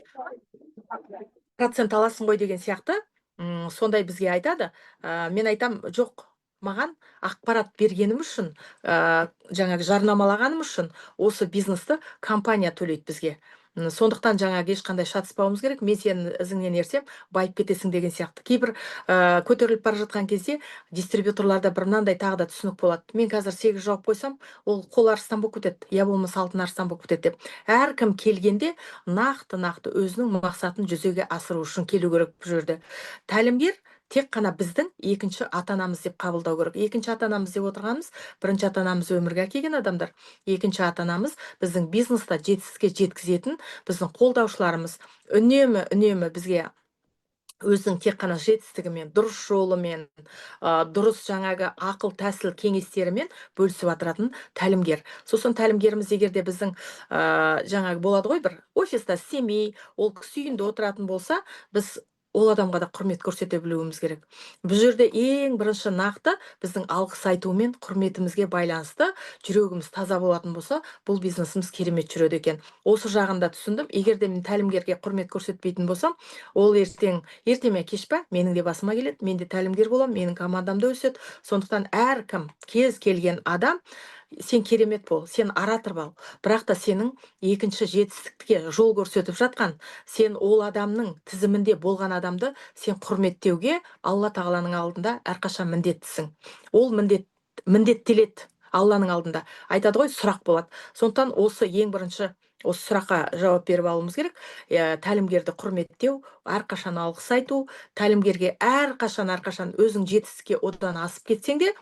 процент аласың ғой деген сияқты сондай бізге айтады. Мен айтам, жоқ, маған ақпарат бергенім үшін, жаңағы жарнамалағаным үшін осы бизнесті компания төлейді бізге. Сондықтан жаңағы ешқандай шатыспауымыз керек. Мен сенің ізіңнен ерсем, байып кетесің деген сияқты. Кейбір көтеріліп бара жатқан кезде дистрибьюторларда бір мынандай тағы да түсінік болады. Мен қазір 8 жауап қойсам, ол қол арыстан болып кетеді, я болмаса алтын арыстан болып кетеді деп. Әркім келгенде нақты өзінің мақсатын жүзеге асыру үшін келу керек бұл жерде. Тәлімгер тек қана біздің екінші ата-анамыз деп қабылдау керек. Екінші ата-анамыз деп отырғанымыз, бірінші ата-анамыз өмірге әкелген адамдар. Екінші ата-анамыз біздің бизнеста жетістікке жеткізетін біздің қолдаушыларымыз. Үнемі бізге өзінің тек қана жетістігімен, дұрыс жолымен, дұрыс жаңағы ақыл тәсіл кеңестерімен бөлісіп отыратын тәлімгер. Сосын тәлімгеріміз егер де біздің жаңағы болады ғой, бір офиста істемей, ол кісі үйінде отыратын болса, біз ол адамға да құрмет көрсете білуіміз керек. Бұл жерде ең бірінші нақты біздің алғыс айтумен құрметімізге байланысты жүрегіміз таза болатын болса, бұл бизнесіміз керемет жүреді екен. Осы жағында түсіндім. Егер де мен тәлімгерге құрмет көрсетпейтін болсам, ол ерте ме кеш па менің де басыма келеді, мен де тәлімгер боламын, менің командам да өседі. Сондықтан әркім, кез келген адам, сен керемет бол, сен оратор бол, бірақ та сенің екінші жетістікке жол көрсетіп жатқан, сен ол адамның тізімінде болған адамды сен құрметтеуге Алла тағаланың алдында әрқашан міндеттісің. Ол міндеттеледі Алланың алдында. Айтады ғой, сұрақ болады. Сондықтан осы ең бірінші осы сұраққа жауап беріп алуымыз керек. Тәлімгерді құрметтеу, әрқашан алғыс айту, тәлімгерге әрқашан өзің жетістікке одан асып кетсең де,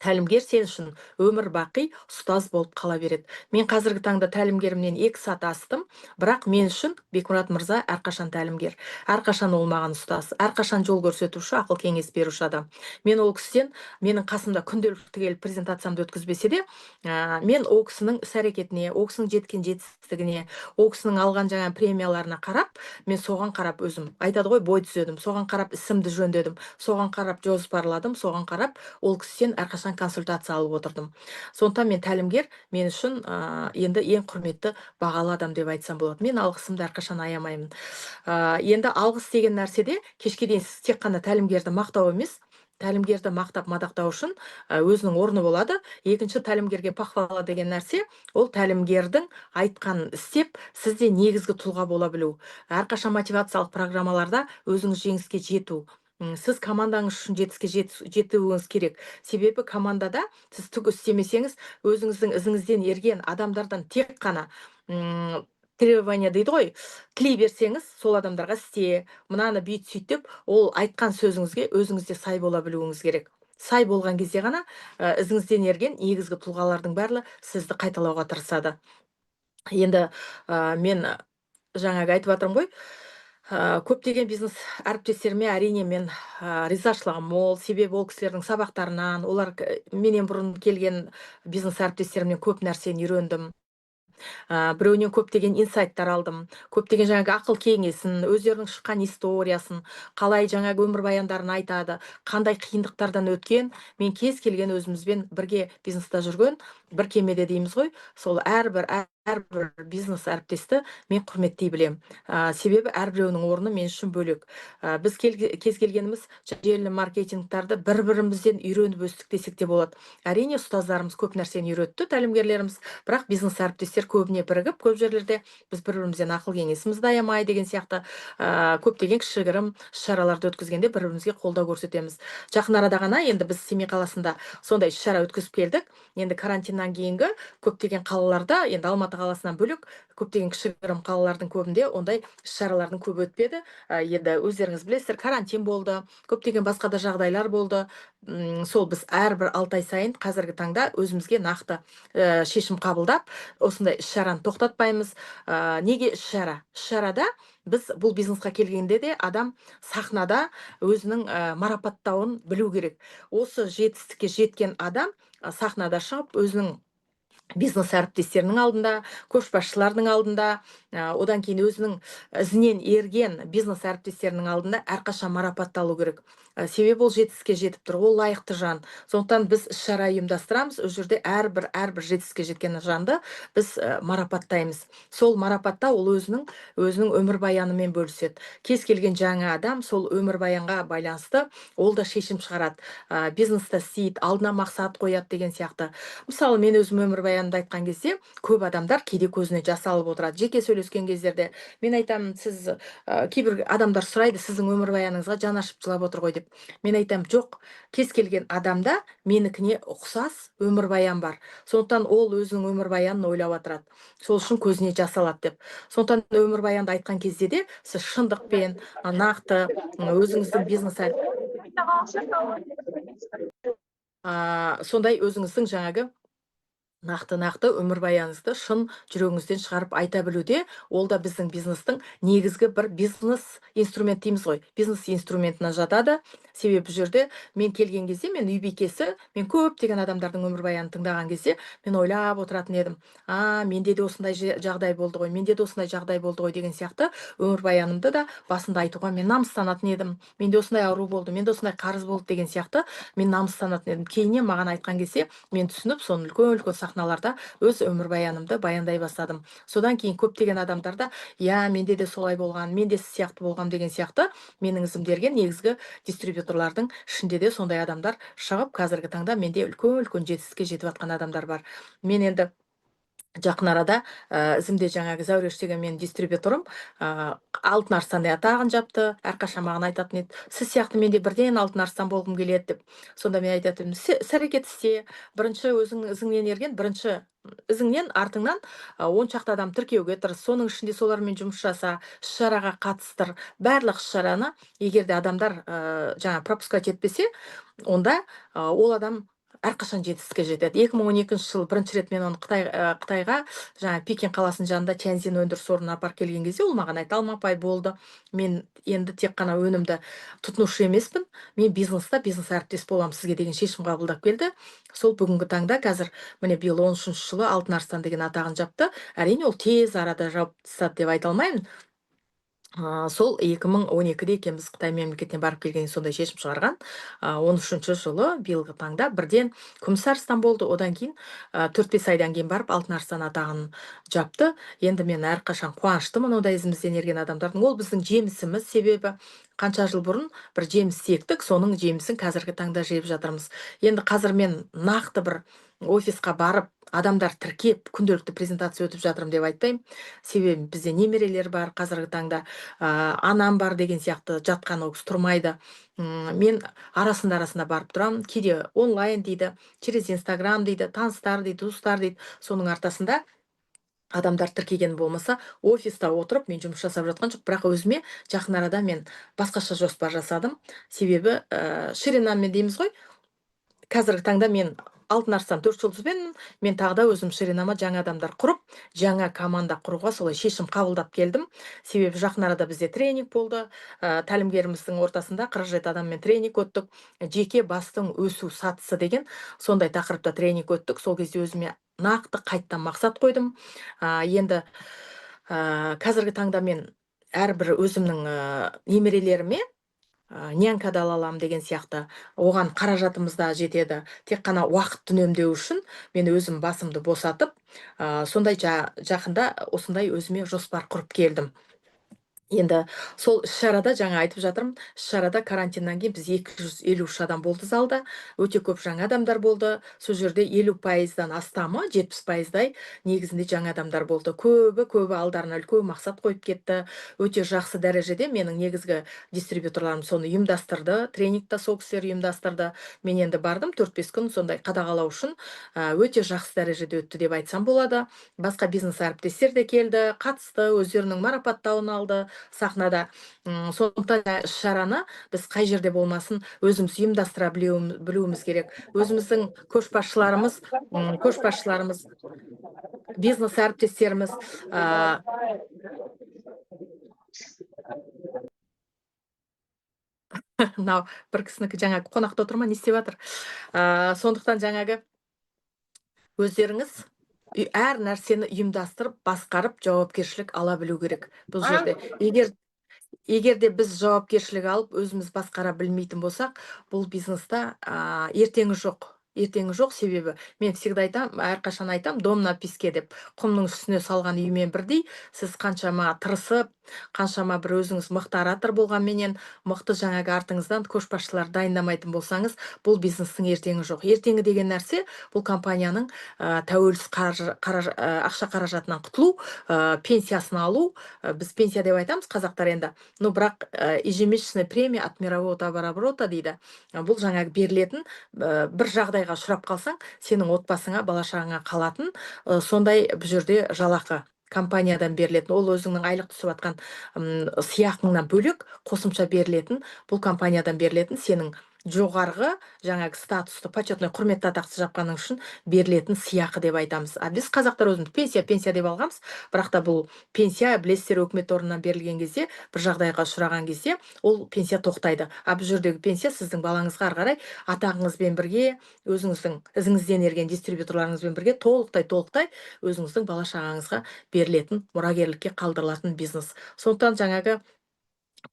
тәлімгер сен үшін өмір бақи ұстаз болып қала береді. Мен қазіргі таңда тәлімгерімнен 2 сат астым, бірақ мен үшін Бекмұрат мырза әрқашан тәлімгер. Әрқашан ол маған ұстаз, әрқашан жол көрсетуші, ақыл кеңес беруші адам. Мен ол кісіден, менің қасымда күнделікті келіп презентациямды өткізбесе де, мен ол кісінің іс-әрекетіне, ол кісінің жеткен жетістігіне, ол кісінің алған жаңа премияларына қарап, мен соған қарап өзім, айтады ғой, бой түзедім, соған қарап ісімді жөндедім, соған қарап жоспарладым, соған қарап ол кісіден әрқашан консультация алып отырдым. Сондықтан мен тәлімгер мен үшін енді ең құрметті бағалы адам деп айтсам болады. Мен алғысымды әрқашан аямаймын. Енді алғыс деген нәрседе кешке дейін сіз тек қана тәлімгерді мақтау емес, тәлімгерді мақтап мадақтау үшін өзінің орны болады. Екінші, тәлімгерге похвала деген нәрсе, ол тәлімгердің айтқанын істеп, сізде негізгі тұлға бола білу. Әрқашан мотивациялық программаларда өзіңіз жеңіске жету, сіз командаңыз үшін жетістікке жетуіңіз керек. Себебі командада сіз түк істемесеңіз, өзіңіздің ізіңізден ерген адамдардан тек қана требование дейді ғой, тілей берсеңіз, сол адамдарға істе, мынаны бүйт сөйт деп, ол айтқан сөзіңізге өзіңізде сай бола білуіңіз керек. Сай болған кезде ғана ізіңізден ерген негізгі тұлғалардың барлығы сізді қайталауға тырысады. Енді мен жаңағы айтып жатырмын ғой, көптеген бизнес әріптестеріме әрине мен ризашылығым мол, себебі ол кісілердің сабақтарынан, олар менен бұрын келген бизнес әріптестерімнен көп нәрсені үйрендім. Біреуінен көптеген инсайттар алдым, көптеген жаңағы ақыл кеңесін, өздерінің шыққан историясын, қалай жаңағы өмір баяндарын айтады, қандай қиындықтардан өткен, мен кез келген өзімізбен бірге бизнеста жүрген бір кемеде дейміз ғой, сол әрбір бизнес әріптесті мен құрметтей білем. Себебі әрбіреуінің орны мен үшін бөлек. Біз кез келгеніміз желілі маркетингтарды бір-бірімізден үйреніп өстік десек те болады. Әрине ұстаздарымыз көп нәрсені үйретті, тәлімгерлеріміз, бірақ бизнес әріптестер көбіне бірігіп, көп жерлерде біз бір-бірімізден ақыл кеңесімізді аямай деген сияқты көптеген кішігірім іс-шараларды өткізгенде бір-бірімізге қолдау көрсетеміз. Жақын арада ғана енді біз Семей қаласында сондай іс-шара өткізіп келдік. Енді карантиннан кейінгі көптеген қалаларда, енді Алматы қаласынан бөлек, көптеген кішігірім қалалардың көбінде ондай іс-шаралардың көп өтпеді. Енді өздеріңіз білесіздер, карантин болды, көптеген басқа да жағдайлар болды. Сол біз әрбір 6 ай сайын қазіргі таңда өзімізге нақты шешім қабылдап, осындай іс-шараны тоқтатпаймыз. Неге іс-шара? Іс-шарада біз бұл бизнесқа келгенде де адам сахнада өзінің марапаттауын білу керек. Осы жетістікке жеткен адам сахнада шығып өзінің бизнес әріптестерінің алдында, көшбасшылардың алдында, одан кейін өзінің ізінен ерген бизнес әріптестерінің алдында әрқашан марапатталу керек. себебі ол жетістікке жетіп тұр, ол лайықты жан. Сондықтан біз іс-шара ұйымдастырамыз, ол жерде әрбір жетістікке жеткен жанды біз марапаттаймыз. Сол марапатта ол өзінің өмірбаянымен бөліседі. Кез келген жаңа адам сол өмірбаянға байланысты ол да шешім шығарады. Бизнесті істейді, алдына мақсат қояды деген сияқты. Мысалы, мен өзім өмірбаянымды айтқан кезде көп адамдар кейде көзіне жас алып отырады. Жеке сөйлескен кездерде мен айтамын, сіз кейбір адамдар сұрайды, сіздің өмірбаяныңызға жан ашып жылап отыр ғой деп. Мен айтамын, жоқ, кез келген адамда менікіне ұқсас өмірбаян бар. Сондықтан ол өзінің өмірбаянын ойлап отырады. Сол үшін көзіне жас алады деп. Сондықтан өмірбаянды айтқан кезде де сіз шындықпен, нақты өзіңіздің бизнес сондай өзіңіздің жаңағы нақты өмірбаяныңызды шын жүрегіңізден шығарып айта білуде, ол да біздің бизнестің негізгі бір бизнес инструмент дейміз ғой. Бизнес инструментіне жатады. Себебі бұл жерде мен келген кезде, мен үй бикесі, мен көптеген адамдардың өмірбаянын тыңдаған кезде, мен ойлап отыратын едім. Менде де осындай жағдай болды ғой, менде де осындай жағдай болды ғой деген сияқты өмірбаянымды да басында айтуға мен намыстанатын едім. Менде осындай ауру болды, менде осындай қарыз болды деген сияқты мен намыстанатын едім. Кейіннен маған айтқан кезде мен түсініп, соны үлкен сахналарда өз өмірбаянымды баяндай бастадым. Содан кейін көптеген адамдарда, менде де солай болған, мен де сіз сияқты болғам деген сияқты менің ізімдерге негізгі дистрибьюторлардың ішінде де сондай адамдар шығып, қазіргі таңда менде үлкен жетістікке жетіп жатқан адамдар бар. Мен енді жақын арада ізімде жаңағы Зәуреш деген менің дистрибьюторым алтын арыстан атағын жапты. Әрқашан маған айтатын еді, сіз сияқты мен де бірден алтын арыстан болғым келеді деп. Сонда мен айтатын, іс әрекет істе, бірінші ізіңнен ерген, бірінші ізіңнен артыңнан 10 шақты адам тіркеуге тырыс, соның ішінде солармен жұмыс жаса, іс-шараға қатыстыр. Барлық іс-шараны егер де адамдар жаңа пропускать етпесе, онда ол адам әрқашан жетістікке жетеді. 2012 жыл бірінші рет мен оны Қытайға, жаңа Пекин қаласының жанында Тяньзин өндіріс орнына апарып келген кезде, ол маған айтты, Алмапай, болды. Мен енді тек қана өнімді тұтынушы емеспін, мен бизнес әріптес боламын сізге деген шешім қабылдап келді. Сол бүгінгі таңда қазір міне биыл 13-ші жылы алтын арыстан деген атағын жапты. Әрине ол тез арада жауып тастады деп айта алмаймын. Сол 2012-де екенбіз Қытай мемлекетіне барып келген сондай шешім шығарған. 13-ші жылы биылғы таңда бірден күміс арыстан болды. Одан кейін 4-5 айдан кейін барып алтын арыстан атағын жапты. Енді мен әрқашан қуаныштымын ондай ізімізден ерген адамдардың. Ол біздің жемісіміз, себебі қанша жыл бұрын бір жеміс ектік, соның жемісін қазіргі таңда жеп жатырмыз. Енді қазір мен нақты бір офисқа барып, адамдар тіркеп, күнделікті презентация өтіп жатырмын деп айтпаймын. Себебі бізде немерелер бар қазіргі таңда, анам бар деген сияқты жатқан ол кісі тұрмайды. Мен арасында барып тұрамын. Кейде онлайн дейді, через Инстаграм дейді, таныстар дейді, достар дейді. Соның артасында адамдар тіркеген болмаса, офиста отырып мен жұмыс жасап жатқан жоқ, бірақ өзіме жақын арада мен басқаша жоспар жасадым. Себебі ширенамен дейміз ғой. Қазіргі таңда мен алтын арыстан 4 жұлдызбен, мен тағы да өзім ширинама жаңа адамдар құрып, жаңа команда құруға солай шешім қабылдап келдім. Себебі жақын арада бізде тренинг болды. Тәлімгеріміздің ортасында 47 адаммен тренинг өттік. Жеке бастың өсу сатысы деген сондай тақырыпта тренинг өттік. Сол кезде өзіме нақты қайттан мақсат қойдым. Енді қазіргі таңда мен әрбір өзімнің немерелеріме нянька ала аламын деген сияқты, оған қаражатымыз да жетеді. Тек қана уақыт үнемдеу үшін мен өзім басымды босатып, сондай жақында осындай өзіме жоспар құрып келдім. Енді сол іс-шарада жаңа айтып жатырмын, іс-шарада карантиннан кейін біз 253 адам болды залда, өте көп жаңа адамдар болды. Сол жерде 50%-дан астамы, 70%-дай негізінде жаңа адамдар болды. Көбі алдарына үлкен мақсат қойып кетті. Өте жақсы дәрежеде менің негізгі дистрибьюторларым соны ұйымдастырды, тренингта сол кісілер ұйымдастырды. Мен енді бардым 4-5 күн сондай қадағалау үшін, өте жақсы дәрежеде өтті деп айтсам болады. Басқа бизнес әріптестер де келді, қатысты, өздерінің марапаттауын алды сахнада. Сондықтан іс-шараны біз қай жерде болмасын өзіміз ұйымдастыра білуіміз керек. Өзіміздің көшбасшыларымыз, бизнес әріптестеріміз мынау бір кісінікі жаңағы қонақта отыр ма, не істеп жатыр? Сондықтан жаңағы өздеріңіз әр нәрсені ұйымдастырып, басқарып, жауапкершілік ала білу керек бұл жерде. егер де біз жауапкершілік алып өзіміз басқара білмейтін болсақ, бұл бизнеста ертеңі жоқ. Ертеңі жоқ, себебі мен всегда айтам, әрқашан айтам, дом на песке деп. Құмның үстіне салған үймен бірдей, сіз қаншама тырысып, қаншама бір өзіңіз мықты оратор болғанменен, мықты жаңағы артыңыздан көшбасшылар дайындамайтын болсаңыз, бұл бизнестің ертеңі жоқ. Ертеңі деген нәрсе бұл компанияның тәуелсіз ақша қаражатынан құтылу, пенсиясын алу. Біз пенсия деп айтамыз қазақтар енді. Ну, бірақ ежемесячная премия от мирового товарооборота дейді. Бұл жаңағы берілетін бір жағдайға ұшырап қалсаң, сенің отбасыңа, бала-шағаңа қалатын сондай бұл жерде жалақы компаниядан берілетін. Ол өзіңнің айлық түсіп жатқан сыйақыңнан бөлек қосымша берілетін, бұл компаниядан берілетін сенің жоғарғы жаңағы статусты, почетный құрметті атақты жапқаның үшін берілетін сыйақы деп айтамыз. Біз қазақтар өзіміз пенсия деп алғанбыз, бірақ та бұл пенсия білесіздер өкімет орнынан берілген кезде, бір жағдайға ұшыраған кезде ол пенсия тоқтайды. Бұл жердегі пенсия сіздің балаңызға ары қарай атағыңызбен бірге, өзіңіздің ізіңізден ерген дистрибьюторларыңызбен бірге толықтай өзіңіздің бала-шағаңызға берілетін, мұрагерлікке қалдырылатын бизнес. Сондықтан жаңағы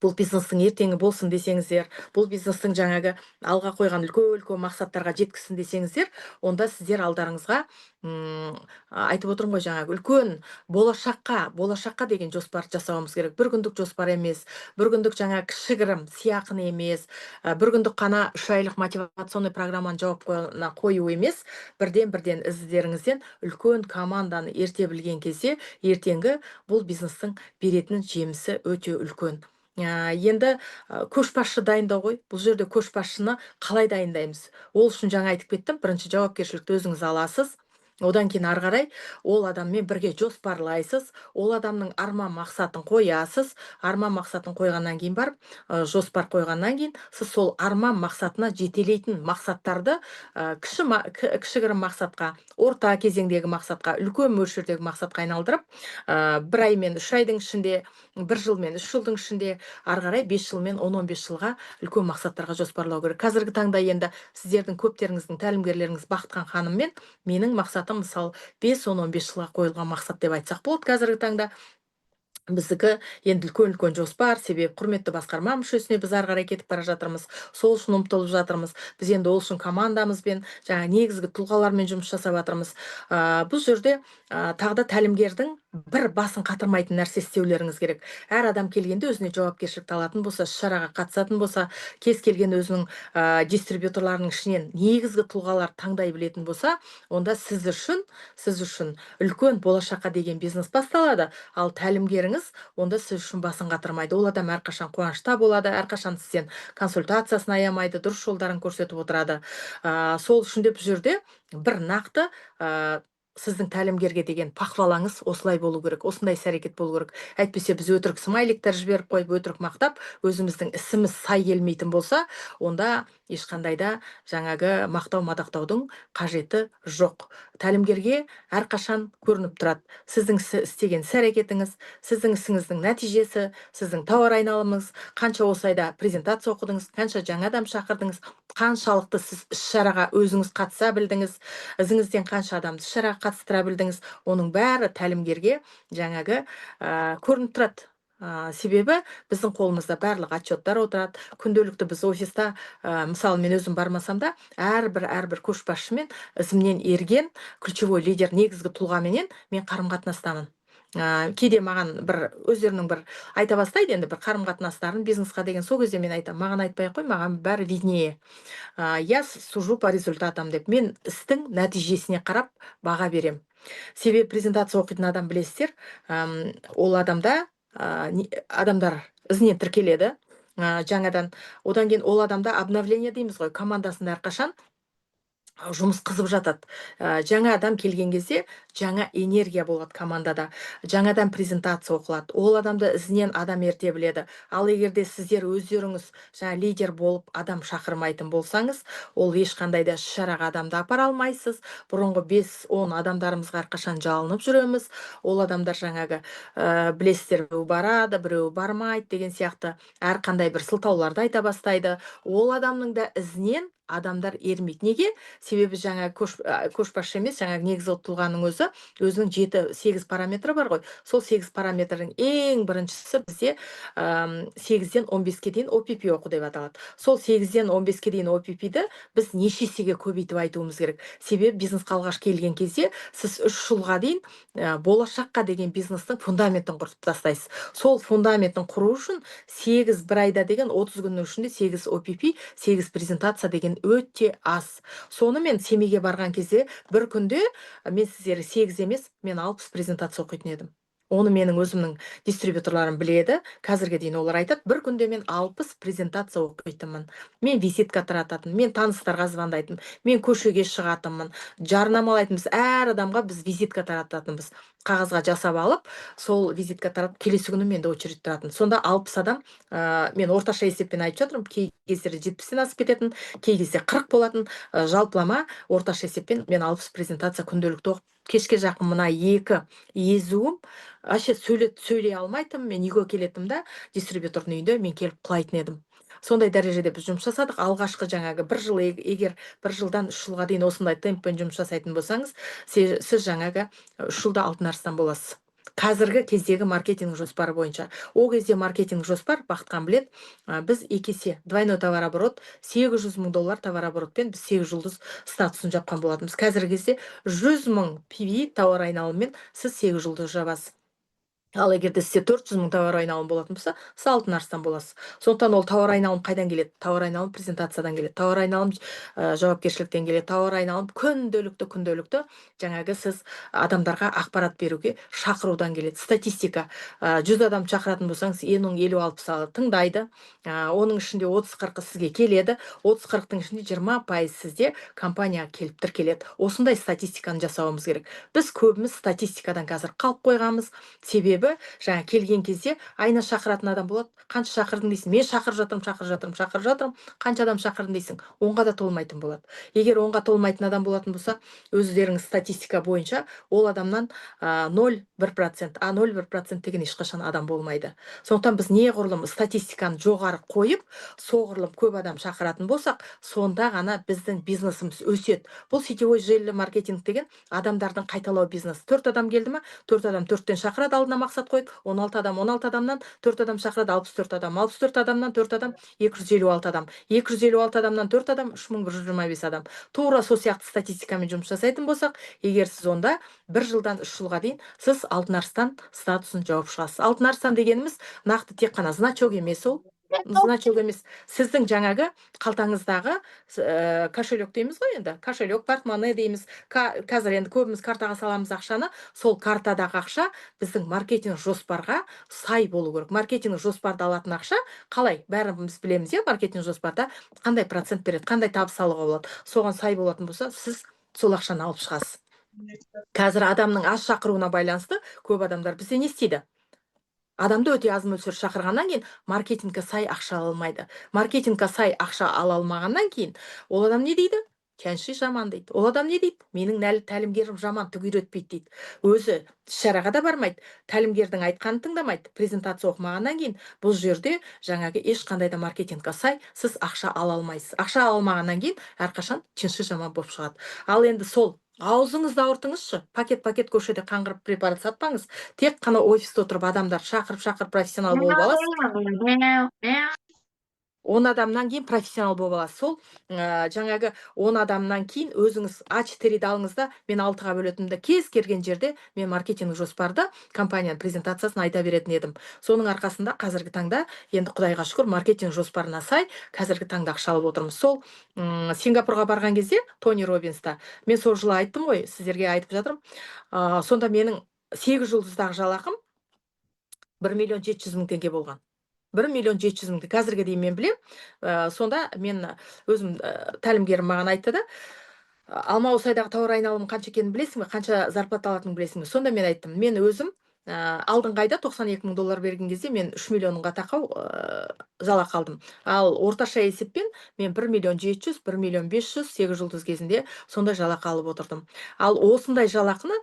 бұл бизнестің ертеңі болсын десеңіздер, бұл бизнестің жаңағы алға қойған үлкен мақсаттарға жеткізсін десеңіздер, онда сіздер алдарыңызға айтып отырмын ғой, жаңағы үлкен болашаққа деген жоспар жасауымыз керек. Бір күндік жоспар емес, бір күндік жаңа кішігірім сыйақыны емес, бір күндік қана 3 айлық мотивационный программаны жауап қою емес, бірден іздеріңізден үлкен команданы ерте білген кезде, ертеңгі бұл бизнестің беретін жемісі өте үлкен. Енді көшбасшы дайындау ғой. Бұл жерде көшбасшыны қалай дайындаймыз? Ол үшін жаңа айтып кеттім, бірінші жауапкершілікті өзіңіз аласыз. Одан кейін ары қарай ол адаммен бірге жоспарлайсыз, ол адамның арман мақсатын қоясыз. Арман мақсатын қойғаннан кейін барып, жоспар қойғаннан кейін, сіз сол арман мақсатына жетелейтін мақсаттарды кішігірім мақсатқа, орта кезеңдегі мақсатқа, үлкен мөлшердегі мақсатқа айналдырып, 1 ай мен 3 айдың ішінде, 1 жыл мен 3 жылдың ішінде, ары қарай 5 жыл мен 10-15 жылға үлкен мақсаттарға жоспарлау керек. Қазіргі таңда енді сіздердің көптеріңіздің тәлімгерлеріңіз Бақытхан ханым мен менің мақсатым мысалы 5-10-15 жылға қойылған мақсат деп айтсақ болады. Қазіргі таңда біздікі енді үлкен жоспар, себебі құрметті басқарма мүшесіне біз ары қарай кетіп бара жатырмыз, сол үшін ұмтылып жатырмыз. Біз енді ол үшін командамызбен, жаңа негізгі тұлғалармен жұмыс жасап жатырмыз. Бұл жерде тағы да тәлімгердің бір басын қатырмайтын нәрсе істеулеріңіз керек. Әр адам келгенде өзіне жауапкершілікті алатын болса, шараға қатысатын болса, кез келген өзінің дистрибьюторларының ішінен негізгі тұлғалар таңдай білетін болса, онда сіз үшін үлкен болашаққа деген бизнес басталады. Ал тәлімгеріңіз онда сіз үшін басын қатырмайды. Ол адам әрқашан қуанышта болады, әрқашан сізден консультациясын аямайды, дұрыс жолдарын көрсетіп отырады. Сол үшін де бұл жерде бір нақты сіздің тәлімгерге деген пахвалаңыз осылай болу керек, осындай іс-әрекет болу керек. Әйтпесе біз өтірік смайликтер жіберіп қойып, өтірік мақтап, өзіміздің ісіміз сай келмейтін болса, онда ешқандай да жаңағы мақтау-мадақтаудың қажеті жоқ. Тәлімгерге әрқашан көрініп тұрады сіздің істеген іс-әрекетіңіз, сіздің ісіңіздің нәтижесі, сіздің тауар айналымыңыз, қанша осы айда презентация оқыдыңыз, қанша жаңа адам шақырдыңыз, қаншалықты сіз іс-шараға өзіңіз қатыса білдіңіз, ізіңізден қанша адамды іс-шараға қатыстыра білдіңіз, оның бәрі тәлімгерге жаңағы көрініп тұрады. Себебі біздің қолымызда барлық отчеттар отырады. Күнделікті біз офиста, мысалы мен өзім бармасам да, әрбір көшбасшымен ізімнен ерген ключевой лидер, негізгі тұлғаменен мен қарым-қатынастамын. Кейде маған өздерінің айта бастайды, енді бір қарым-қатынастарын бизнесқа деген, сол кезде мен айтам, маған айтпай ақ қой, маған бәрі виднее. Я сужу по результатам деп, мен істің нәтижесіне қарап баға берем. Себебі презентация оқитын адам білесіздер, ол адамдар ізінен тіркеледі жаңадан. Одан кейін ол адамда обновление дейміз ғой, командасында әрқашан жұмыс қызып жатады. Жаңа адам келген кезде жаңа энергия болады командада. Жаңадан презентация оқылады. Ол адамды ізінен адам ерте біледі. Ал егерде сіздер өздеріңіз жаңа лидер болып адам шақырмайтын болсаңыз, ол ешқандай да іс-шараға адамды апара алмайсыз. Бұрынғы 5-10 адамдарымызға әрқашан жалынып жүреміз. Ол адамдар жаңағы білесіздер, біреу барады, біреу бармайды деген сияқты әрқандай бір сылтауларды айта бастайды. Ол адамның да ізінен адамдар ермейді. Неге? Себебі жаңа көшбасшы емес, жаңа негізгі тұлғаның өзі өзінің 7-8 параметрі бар ғой. Сол 8 параметрдің ең біріншісі бізде 8-ден 15-ке дейін OPP оқу деп аталады. Сол 8-ден 15-ке дейін OPP-ді біз неше есеге көбейтіп айтуымыз керек. Себебі бизнесқа алғаш келген кезде сіз 3 жылға дейін болашаққа деген бизнестің фундаментін құрып тастайсыз. Сол фундаментін құру үшін 8 бір айда деген 30 күннің ішінде 8 OPP, 8 презентация деген өте аз. Соны мен семейге барған кезде бір күнде мен сіздерге 8 емес, мен 60 презентация оқитын едім. Оны менің өзімнің дистрибьюторларым біледі. Қазірге дейін олар айтады, бір күнде мен 60 презентация оқитынмын. Мен визитка тарататынмын, мен таныстарға звондайтынмын, мен көшеге шығатынмын, жарнамалайтынбыз, әр адамға біз визитка тарататынбыз. Қағазға жасап алып, сол визитка таратып, келесі күні менде очередь тұратын. Сонда 60 адам, мен орташа есеппен айтып жатырмын, кей кездерде 70-тен асып кететін, кей кезде 40 болатын, жалпылама орташа есеппен мен 60 презентация күнделікті оқып, кешке жақын мына 2 езуім вообще сөйлей алмайтын, мен үйге келетім да, дистрибьютордың үйінде мен келіп құлайтын едім. Сондай дәрежеде біз жұмыс жасадық. Алғашқы жаңағы бір жыл, егер бір жылдан 3 жылға дейін осындай темппен жұмыс жасайтын болсаңыз, сіз жаңағы 3 жылда алтын арыстан боласыз. Қазіргі кездегі маркетинг жоспары бойынша. Ол кезде маркетинг жоспар, Бақытхан білет, біз 2 есе, двойной товарооборот, $800,000 товарооборотпен біз 8 жұлдыз статусын жапқан болатынбыз. Қазіргі кезде 100,000 PV тауар айналыммен сіз 8 жұлдыз жабасыз. Ал егер де сізде 400,000 тауар айналым болатын болса, сіз алтын арыстан боласыз. Сондықтан ол тауар айналым қайдан келеді? Тауар айналым презентациядан келеді. Тауар айналым жауапкершіліктен келеді. Тауар айналым күнделікті жаңағы сіз адамдарға ақпарат беруге шақырудан келеді. Статистика. 100 адам шақыратын болсаңыз, оның 50-60-ы тыңдайды. Оның ішінде 30-40-ы сізге келеді. 30-40-тың ішінде 20% сізде компанияға келіп тіркеледі. Осындай статистиканы жасауымыз керек. Біз көбіміз статистикадан қазір қалып қойғанбыз. Себебі жаңа келген кезде айна шақыратын адам болады. Қанша шақырдың дейсің? Мен шақырып жатырмын. Қанша адам шақырдың дейсің? 10-ға да толмайтын болады. Егер 10-ға толмайтын адам болатын болса, өздеріңіз статистика бойынша ол адамнан 0,1%, 0,1% деген ешқашан адам болмайды. Сондықтан біз неғұрлым статистиканы жоғары қойып, соғұрлым көп адам шақыратын болсақ, сонда ғана біздің бизнесіміз өседі. Бұл сетевой желілі маркетинг деген адамдардың қайталау бизнесі. 4 адам келді ма? 4 адам 4-тен шақырады, алдына мақсат қойып, 16 адамнан 4 адам шақырады, 64 адам, 64 адамнан 4 адам, 256 адам, 256 адамнан 4 адам, 3125 адам. Тура сол сияқты статистикамен жұмыс жасайтын болсақ, егер сіз онда 1 жылдан 3 жылға дейін сіз алтын арыстан статусын жауып шығасыз. Алтын арыстан дегеніміз нақты тек қана значок емес ол. Значок емес. Сіздің жаңағы қалтаңыздағы кошелек дейміз ғой енді. Кошелек, портмоне дейміз. Қазір енді көбіміз картаға саламыз ақшаны. Сол картадағы ақша біздің маркетинг жоспарға сай болу керек. Маркетинг жоспарда алатын ақша қалай? Бәріміз білеміз, маркетинг жоспарда қандай процент береді, қандай табыс алуға болады. Соған сай болатын болса, сіз сол ақшаны алып шығасыз. Қазір адамның аз шақыруына байланысты көп адамдар бізде не істейді? Адамды өте аз мөлшер шақырғаннан кейін маркетингке сай ақша ала алмайды. Маркетингке сай ақша ала алмағаннан кейін ол адам не дейді? Кәнши жаман дейді. Ол адам не дейді? Менің тәлімгерім жаман, түк үйретпейді дейді. Өзі шараға да бармайды, тәлімгердің айтқанын тыңдамайды. Презентация оқымағаннан кейін бұл жерде жаңағы ешқандай да маркетингке сай сіз ақша ала алмайсыз. Ақша ала алмағаннан кейін әрқашан кәнши жаман болып шығады. Ал енді сол аузыңызды ауыртыңызшы, пакет көшеде қаңғырып препарат сатпаңыз. Тек қана офисте отырып адамдар шақырып профессионал болып аласыз. 10 адамнан кейін профессионал болып аласыз. Сол жаңағы 10 адамнан кейін өзіңіз А4-ді алыңыз да, мен 6-ға бөлетімді кез келген жерде мен маркетинг жоспарды компанияның презентациясын айта беретін едім. Соның арқасында қазіргі таңда енді Құдайға шүкір маркетинг жоспарына сай қазіргі таңда ақша алып отырмыз. Сол Сингапурға барған кезде Тони Роббинста мен сол жылы айттым ғой, сіздерге айтып жатырмын. Сонда менің 8 жұлдыздағы жалақым 1,7 миллион болған. 1,7 миллион. Қазірге дейін мен білем. Сонда мен өзім тәлімгерім маған айтты да, Алмауыз айдағы тауар айналымы қанша екенін білесің бе, қанша зарплата алатынын білесің бе? Сонда мен айттым, мен өзім алдыңғы айда $92.000 берген кезде мен 3 миллионға тақау жалақы алдым. Ал орташа есеппен мен 1.700.000, 1.500.000, 8 жұлдыз кезінде сондай жалақы алып отырдым. Ал осындай жалақыны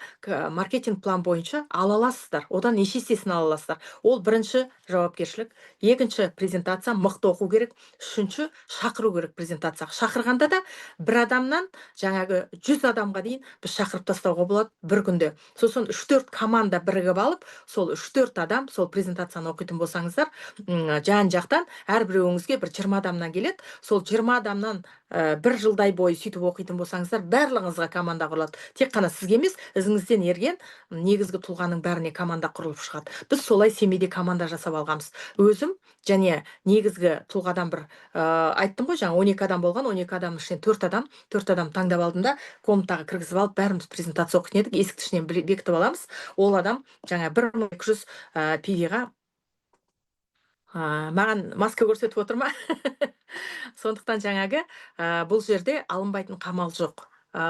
маркетинг план бойынша ала аласыздар. Одан неше есесін ала аласыздар. Ол бірінші жауапкершілік, екінші презентация мықты оқу керек, үшінші шақыру керек презентацияға. Шақырғанда да бір адамнан жаңағы 100 адамға дейін біз шақырып тастауға болады бір күнде. Сосын 3-4 команда бірігіп алып, сол 3-4 адам сол презентацияны оқитын болсаңыздар, жан-жақтан әрбіреуіңізге бір 20 адамнан келеді. Сол 20 адамнан бір жылдай бойы сөйтіп оқитын болсаңыздар, барлығыңызға команда құрылады. Тек қана сізге емес, ізіңізден ерген негізгі тұлғаның бәріне команда құрылып шығады. Біз солай семейде команда жасап алғанбыз. Өзім және негізгі тұлғадан бір айттым ғой, жаңа 12 адам болған, 12 адамның ішінен 4 адам таңдап алдым да, комнатаға кіргізіп алып, бәріміз презентация оқитын едік, есікті ішінен бекітіп аламыз. Ол адам жаңа 1200 пигиға маған маска көрсетіп отыр ма? Сондықтан жаңағы бұл жерде алынбайтын қамал жоқ.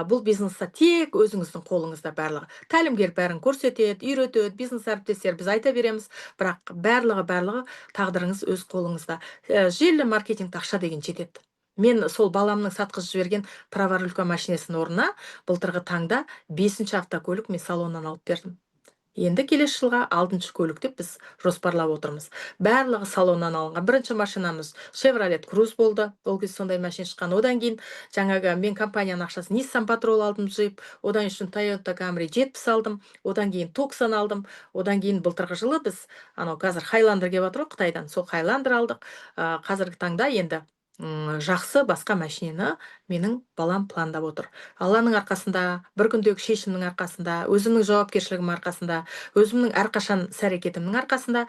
Бұл бизнесте тек өзіңіздің қолыңызда барлығы. Тәлімгер бәрін көрсетеді, үйретеді, бизнес әріптестер біз айта береміз, бірақ барлығы тағдырыңыз өз қолыңызда. Желілі маркетингте ақша деген жетеді. Мен сол баламның сатқызып жіберген праворулька машинесінің орнына былтырғы таңда 5-ші автокөлік мен салоннан алып бердім. Енді келесі жылға 6-шы көлік деп біз жоспарлап отырмыз. Барлығы салоннан алынған. Бірінші машинамыз Chevrolet Cruze болды. Ол кезде сондай машина шыққан. Одан кейін жаңағы мен компанияның ақшасын Nissan Patrol алдым жиып, одан үшін Toyota Camry 70 алдым, одан кейін Tucson алдым, одан кейін былтырғы жылы біз қазір Highlander келіп жатыр ғой Қытайдан, сол Highlander алдық. Қазіргі таңда енді жақсы басқа машинені менің балам пландап отыр. Алланың арқасында, бір күндегі шешімнің арқасында, өзімнің жауапкершілігім арқасында, өзімнің әрқашан іс-әрекетімнің арқасында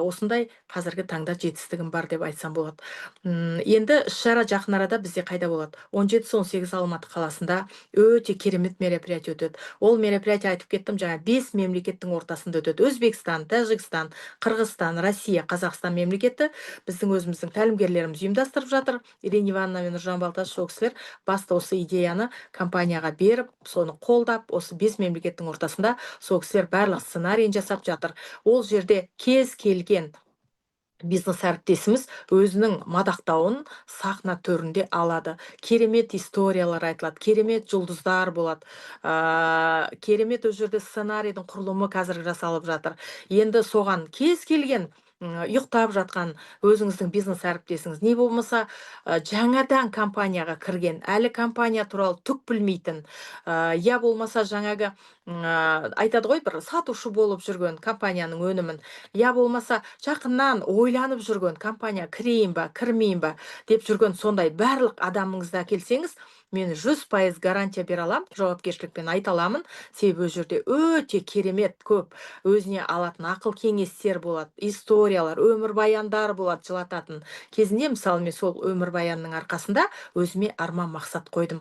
осындай қазіргі таңда жетістігім бар деп айтсам болады. Енді іс-шара жақын арада бізде қайда болады? 17-18 Алматы қаласында өте керемет мероприятие өтеді. Ол мероприятие айтып кеттім, жаңа 5 мемлекеттің ортасында өтеді. Өзбекстан, Тәжікстан, Қырғызстан, Россия, Қазақстан мемлекеті біздің өзіміздің тәлімгерлеріміз ұйымдастырып жатыр. Ирина Ивановна мен Нұржан Балташ сол кісілер баста осы идеяны компанияға беріп, соны қолдап, осы 5 мемлекеттің ортасында сол кісілер барлық сценарийін жасап жатыр. Ол жерде кез келген бизнес әріптесіміз өзінің мадақтауын сахна төрінде алады. Керемет историялар айтылады, керемет жұлдыздар болады. Керемет ол жерде сценарийдің құрылымы қазір жасалып жатыр. Енді соған кез келген ұйықтап жатқан өзіңіздің бизнес әріптесіңіз, не болмаса жаңадан компанияға кірген, әлі компания туралы түк білмейтін, я болмаса жаңағы айтады ғой, бір сатушы болып жүрген компанияның өнімін, я болмаса жақыннан ойланып жүрген компания кірейін ба, кірмейін ба деп жүрген сондай барлық адамыңызды әкелсеңіз, мен 100% гарантия бере аламын, жауапкершілікпен айта аламын. Себебі жерде өте керемет көп өзіне алатын ақыл кеңестер болады, историялар, өмірбаяндар болады жылататын. Кезінде мысалы мен сол өмірбаянның арқасында өзіме арман мақсат қойдым.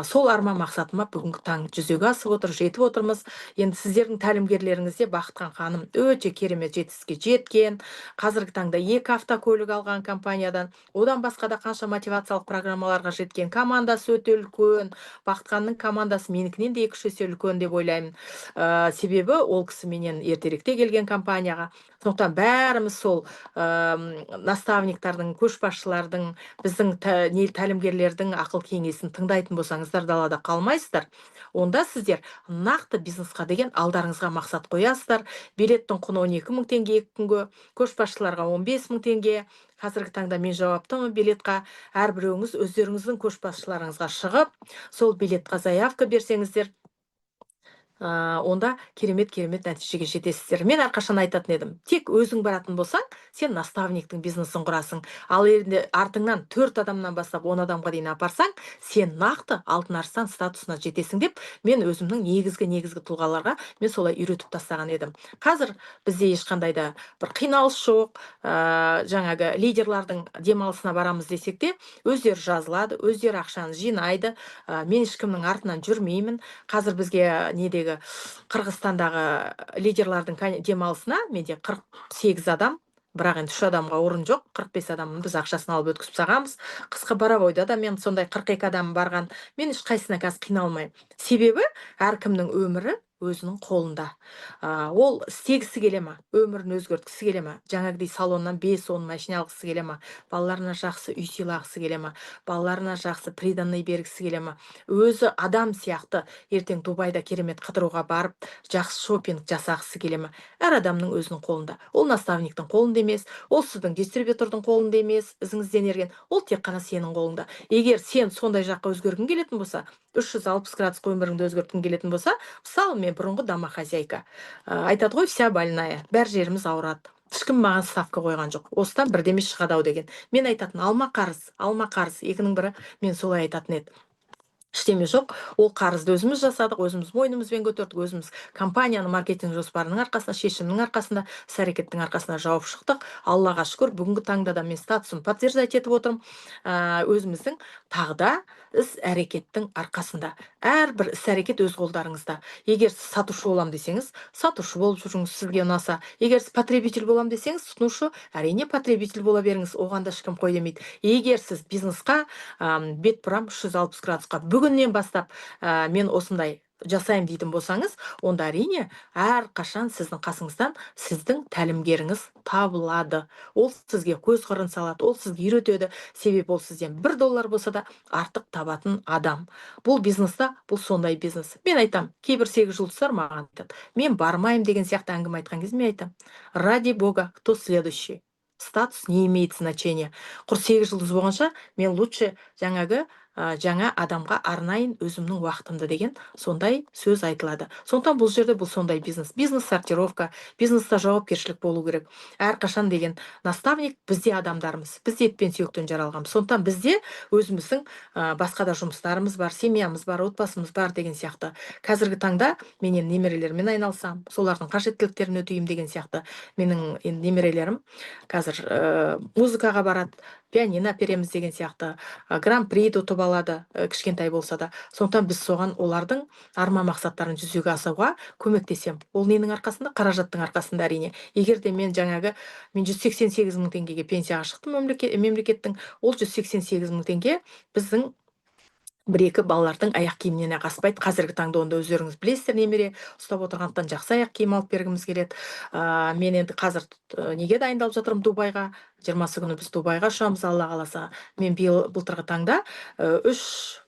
Сол арман мақсатыма бүгінгі таң жүзеге асып отыр, жетіп отырмыз. Енді сіздердің тәлімгерлеріңізде Бақытхан ханым өте керемет жетістікке жеткен. Қазіргі таңда 2 автокөлік алған компаниядан, одан басқа да қанша мотивациялық программаларға жеткен. Командасы өте үлкен. Бақытханның командасы менікінен де 2-3 есе үлкен деп ойлаймын. Себебі ол кісі менен ертеректе келген компанияға. Сондықтан бәріміз сол наставниктардың, көшбасшылардың, біздің тәлімгерлердің ақыл кеңесін тыңдайтын болсаңыздар, далада қалмайсыздар. Онда сіздер нақты бизнесқа деген алдарыңызға мақсат қоясыздар. Билеттің құны 12.000 теңге 2 күнге, көшбасшыларға 15.000 теңге. Қазіргі таңда мен жауаптымын билетқа. Әрбіреуіңіз өздеріңіздің көшбасшыларыңызға шығып, сол билетқа заявка берсеңіздер, онда керемет нәтижеге жетесіздер. Мен әрқашан айтатын едім, тек өзің баратын болсаң, сен наставниктің бизнесін құрасың. Ал енді артыңнан 4 адамнан бастап 10 адамға дейін апарсаң, сен нақты алтын арыстан статусына жетесің деп, мен өзімнің негізгі тұлғаларға мен солай үйретіп тастаған едім. Қазір бізде ешқандай да бір қиналыс жоқ. Жаңағы лидерлардың демалысына барамыз десек те, өздері жазылады, өздері ақшаны жинайды. Мен ешкімнің артынан жүрмеймін. Қазір бізге недегі Қырғызстандағы лидерлардың демалысына менде 48 адам, бірақ енді 3 адамға орын жоқ, 45 адамның біз ақшасын алып өткізіп тастағанбыз. Қысқы боровойда да мен сондай 42 адам барған. Мен ешқайсысына қазір қиналмаймын. Себебі әркімнің өмірі өзінің қолында. Ол істегісі келе ма, өмірін өзгерткісі келе ма, жаңағыдай салоннан 5-10 машина алғысы келе ма, балаларына жақсы үй сыйлағысы келе ма, балаларына жақсы приданный бергісі келе ма, өзі адам сияқты ертең Дубайда керемет қыдыруға барып, жақсы шопинг жасағысы келе ма, әр адамның өзінің қолында. Ол наставниктің қолында емес, ол сіздің дистрибьютордың қолында емес, ізіңізден ерген, ол тек қана сенің қолыңда. Егер сен сондай жаққа өзгергің келетін болса, 360 градусқа өміріңді өзгерткің келетін болса, мысалы мен бұрынғы домохозяйка, айтады ғой, вся больная, бәр жеріміз ауырады. Ешкім маған ставка қойған жоқ. Осыдан бірдеме шығады ау деген. Мен айтатын, алма қарыз, екінің бірі мен солай айтатын еді. Ештеме жоқ, ол қарызды өзіміз жасадық, өзіміз мойнымызбен көтердік, өзіміз компанияның маркетинг жоспарының арқасында, шешімнің арқасында, іс-әрекеттің арқасында жауып шықтық. Аллаға шүкір, бүгінгі таңда да мен статусым подтверждать етіп отырмын. Өзіміздің тағда іс-әрекеттің арқасында. Әрбір іс-әрекет өз қолдарыңызда. Егер сіз сатушы болам десеңіз, сатушы болып жүріңіз, сізге ұнаса. Егер сіз потребитель болам десеңіз, тұтынушы, әрине потребитель бола беріңіз, оған да ешкім қой демейді. Егер сіз бизнесқа бет бұрам 360 градусқа бүгіннен бастап мен осындай жасаймын дейтін болсаңыз, онда әрине әр қашан сіздің қасыңыздан сіздің тәлімгеріңіз табылады. Ол сізге көз қырын салады, ол сізге үйретеді, себебі ол сізден $1 болса да артық табатын адам. Бұл бизнеста, бұл сондай бизнес. Мен айтам, кейбір 8 жұлдыздар маған айтады, мен бармайым деген сияқты әңгіме айтқан кезде мен айтам, ради бога, кто следующий? Статус не имеет значения. Құр 8 жұлдыз болғанша, мен лучше жаңа адамға арнайын өзімнің уақытымды деген сондай сөз айтылады. Сондықтан бұл жерде бұл сондай бизнес. Бизнес-сортировка, бизнеста жауапкершілік болу керек. Әрқашан деген наставник бізде адамдарымыз, бізде ет пен сүйектен жаралғанбыз. Сондықтан бізде өзіміздің басқа да жұмыстарымыз бар, семьямыз бар, отбасымыз бар деген сияқты. Қазіргі таңда менен немерелермен айналсам, солардың қажеттіліктерін өтеймін деген сияқты. Менің немерелерім қазір музыкаға барады, пианино әпереміз деген сияқты, гран-при ұтып алады, кішкентай болса да. Сондықтан біз соған олардың арман мақсаттарын жүзеге асыруға көмектесем. Ол ненің арқасында? Қаражаттың арқасында әрине. Егер де мен 188 мың теңгеге пенсияға шықтым мемлекеттің, ол 188 мың теңге біздің бір-екі балалардың аяқ киімінен аспайды. Қазіргі таңда онда өздеріңіз білесіздер, немере ұстап отырғандықтан жақсы аяқ киім алып бергіміз келеді. Мен енді қазір неге дайындалып жатырмын Дубайға? 20 күні біз Дубайға ұшамыз, Алла қаласа. Мен былтырғы таңда 3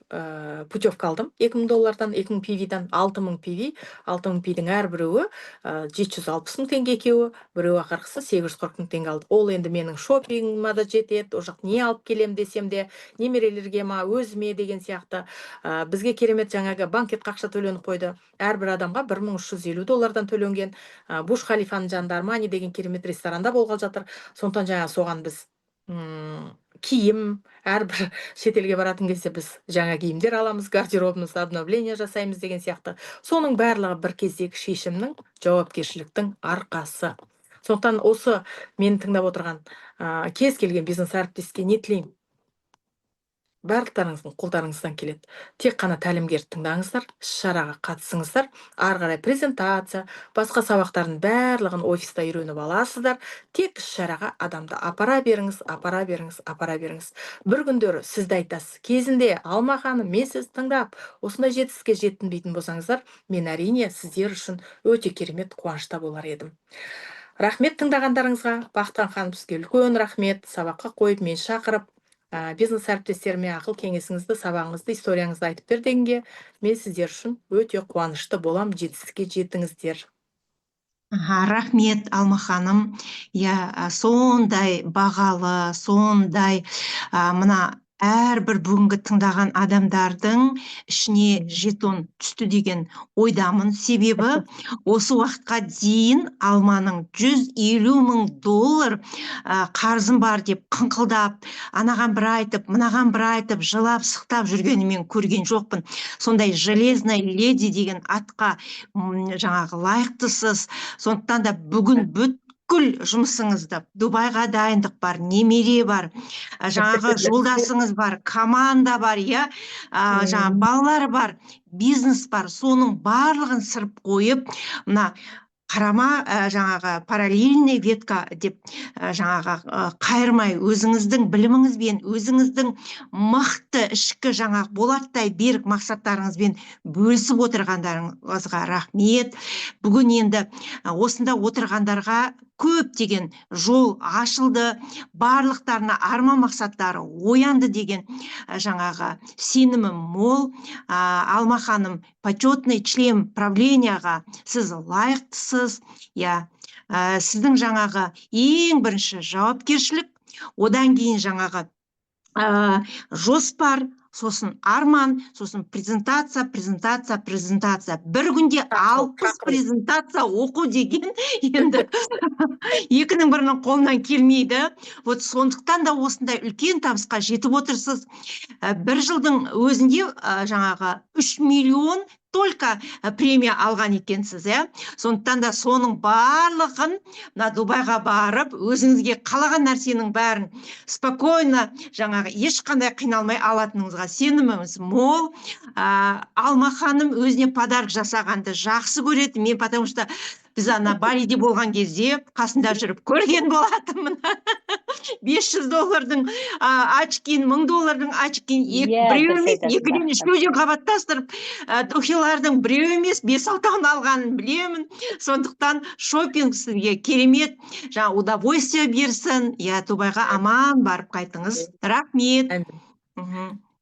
путевка алдым. $2000, 2000 PV-дан 6000 PV. 6000 PV-дің әрбіреуі 760 мың теңге екеуі, біреуі ақырғысы 840 мың теңге алды. Ол енді менің шопингыма да жетеді, о жақ не алып келем десем де, немерелерге ма, өзіме деген сияқты. Бізге керемет жаңағы банкет ақша төленіп қойды. Әрбір адамға $1350 төленген. Буш Халифаның жанында Армани деген керемет ресторанда болғалы жатыр. Сондықтан жаңа соған біз киім, әрбір шетелге баратын кезде біз жаңа киімдер аламыз, гардеробымызды обновление жасаймыз деген сияқты. Соның барлығы бір кездегі шешімнің, жауапкершіліктің арқасы. Сондықтан осы мені тыңдап отырған кез келген бизнес әріптеске не тілеймін? Барлықтарыңыздың қолдарыңыздан келеді. Тек қана тәлімгерді тыңдаңыздар, іс-шараға қатысыңыздар, ары қарай презентация, басқа сабақтардың барлығын офиста үйреніп аласыздар. Тек іс-шараға адамды апара беріңіз. Бір күндері сізді айтасыз, кезінде Алма ханым, мен сізді тыңдап, осындай жетістікке жеттім дейтін болсаңыздар, мен әрине сіздер үшін өте керемет қуанышта болар едім. Рахмет тыңдағандарыңызға. Бақытжан ханым, сізге үлкен рахмет. Сабаққа қойып, мен шақырып, бизнес әріптестеріме ақыл кеңесіңізді, сабағыңызды, историяңызды айтып бер дегенге мен сіздер үшін өте қуанышты болам. Жетістікке жетіңіздер. Рахмет, Алма ханым. Сондай бағалы, сондай мына әрбір бүгінгі тыңдаған адамдардың ішіне жетон түсті деген ойдамын. Себебі осы уақытқа дейін Алманың $150 мың қарызым бар деп қыңқылдап, анаған бір айтып, мынаған бір айтып, жылап, сықтап жүргені мен көрген жоқпын. Сондай железная леди деген атқа жаңағы лайықтысыз. Сондықтан да бүгін бүткіл жұмысыңызды, Дубайға дайындық бар, немере бар, жаңағы жолдасыңыз бар, команда бар, жаңағы балалар бар, бизнес бар, соның барлығын сырып қойып, мына қарама жаңағы параллельный ветка деп жаңағы қайырмай өзіңіздің біліміңізбен, өзіңіздің мықты ішкі жаңағы болаттай берік мақсаттарыңызбен бөлісіп отырғандарыңызға рахмет. Бүгін енді осында отырғандарға көптеген жол ашылды, барлықтарына арман мақсаттары оянды деген жаңағы сенімім мол. Алма ханым, почетный член правленияға сіз лайықтысыз. Сіздің жаңағы ең бірінші жауапкершілік, одан кейін жаңағы жоспар, сосын арман, сосын презентация. Бір күнде 60 презентация оқу деген енді екінің бірінің қолынан келмейді. Вот сондықтан да осындай үлкен табысқа жетіп отырсыз. Бір жылдың өзінде жаңағы 3 миллион только премия алған екенсіз, Сондықтан да соның барлығын Дубайға барып, өзіңізге қалаған нәрсенің бәрін спокойно, жаңағы ешқандай қиналмай алатыныңызға сеніміміз мол. Алма ханым өзіне подарок жасағанды жақсы көреді. Мен потому что біз Балиде болған кезде қасында жүріп көрген болатынмын. $500 очкин, $1000 очкин, біреу емес, екіден үшеуден қабаттастырып, тухилардың біреу емес, 5-6 алғанын білемін. Сондықтан шопинг сізге керемет, удовольствие берсін. Дубайға аман барып қайтыңыз. Рахмет.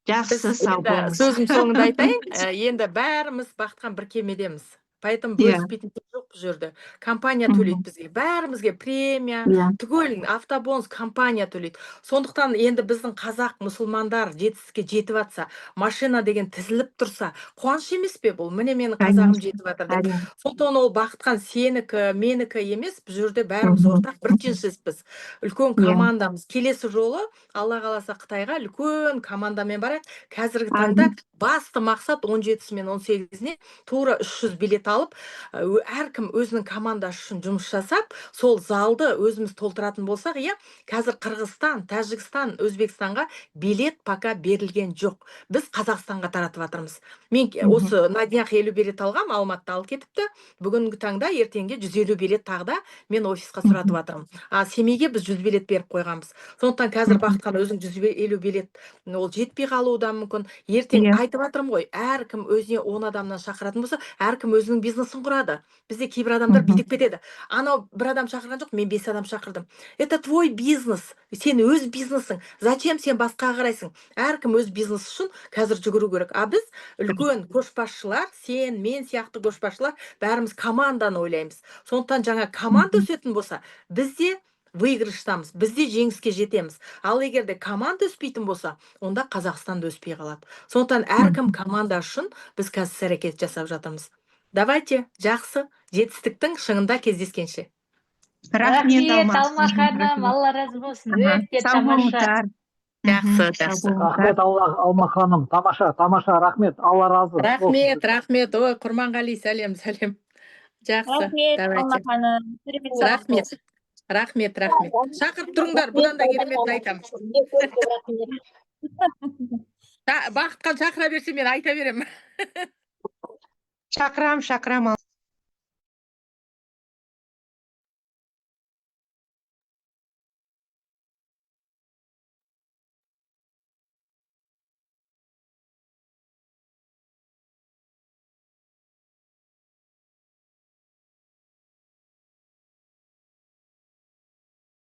Жақсы, сау болыңыз. Сөзім соңында айтайын, енді бәріміз бақытқан бір кемедеміз. Поэтому бөліспейтін жоқ бұл жерде. Компания төлейді бізге. Бәрімізге премия, түгел автобонус компания төлейді. Сондықтан енді біздің қазақ мұсылмандар жетістікке жетіп жатса, машина деген тізіліп тұрса, қуаныш емес пе бұл? Міне менің қазағым жетіп жатыр деп. Сондықтан ол бақытқан сенікі, менікі емес, бұл жерде бәріміз ортақ бір теңсізбіз. Үлкен командамыз. Келесі жолы Алла қаласа Қытайға үлкен командамен барайық. Қазіргі таңда басты мақсат 17 мен 18-не тура 300 билет алып, әркім өзінің командасы үшін жұмыс жасап, сол залды өзіміз толтыратын болсақ, қазір Қырғызстан, Тәжікстан, Өзбекстанға билет пока берілген жоқ. Біз Қазақстанға таратып жатырмыз. Мен осы на днях 50 билет алғам, Алматыда алып кетіпті. Бүгінгі таңда ертеңге 150 билет тағда мен офисқа сұратып жатырмын. Семейге біз 100 билет беріп қойғанбыз. Сондықтан қазір бақытқан өзің 150 билет ол жетпей қалуы да мүмкін. Ертең айтып жатырмын ғой, әркім өзіне 10 адамнан шақыратын болса, әркім өзінің бизнесін құрады. Бізде кейбір адамдар бүйтіп кетеді. Анау бір адам шақырған жоқ, мен 5 адам шақырдым. Это твой бизнес. Сен өз бизнесің. Зачем сен басқаға қарайсың? Әркім өз бизнес үшін қазір жүгіру керек. Біз үлкен көшбасшылар, сен, мен сияқты көшбасшылар бәріміз команданы ойлаймыз. Сондықтан жаңа команда өсетін болса, бізде выигрыштамыз, бізде жеңіске жетеміз. Ал егерде команда өспейтін болса, онда Қазақстанда өспей қалады. Сондықтан әркім команда үшін біз қазір әрекет жасап жатырмыз. Давайте, жақсы, жетістіктің шыңында кездескенше. Рахмет, Алма ханым, Алла разы болсын. Өте тамаша. Жақсы. Рахмет, Алма ханым, тамаша, рахмет, Алла разы. Рахмет. Ой, Құрманғали, сәлем. Жақсы. Алма ханым. Рахмет. Шақырып тұрыңдар, бұдан да керемет айтам. Бақытқан шақыра берсе мен айта берем. Шақырам.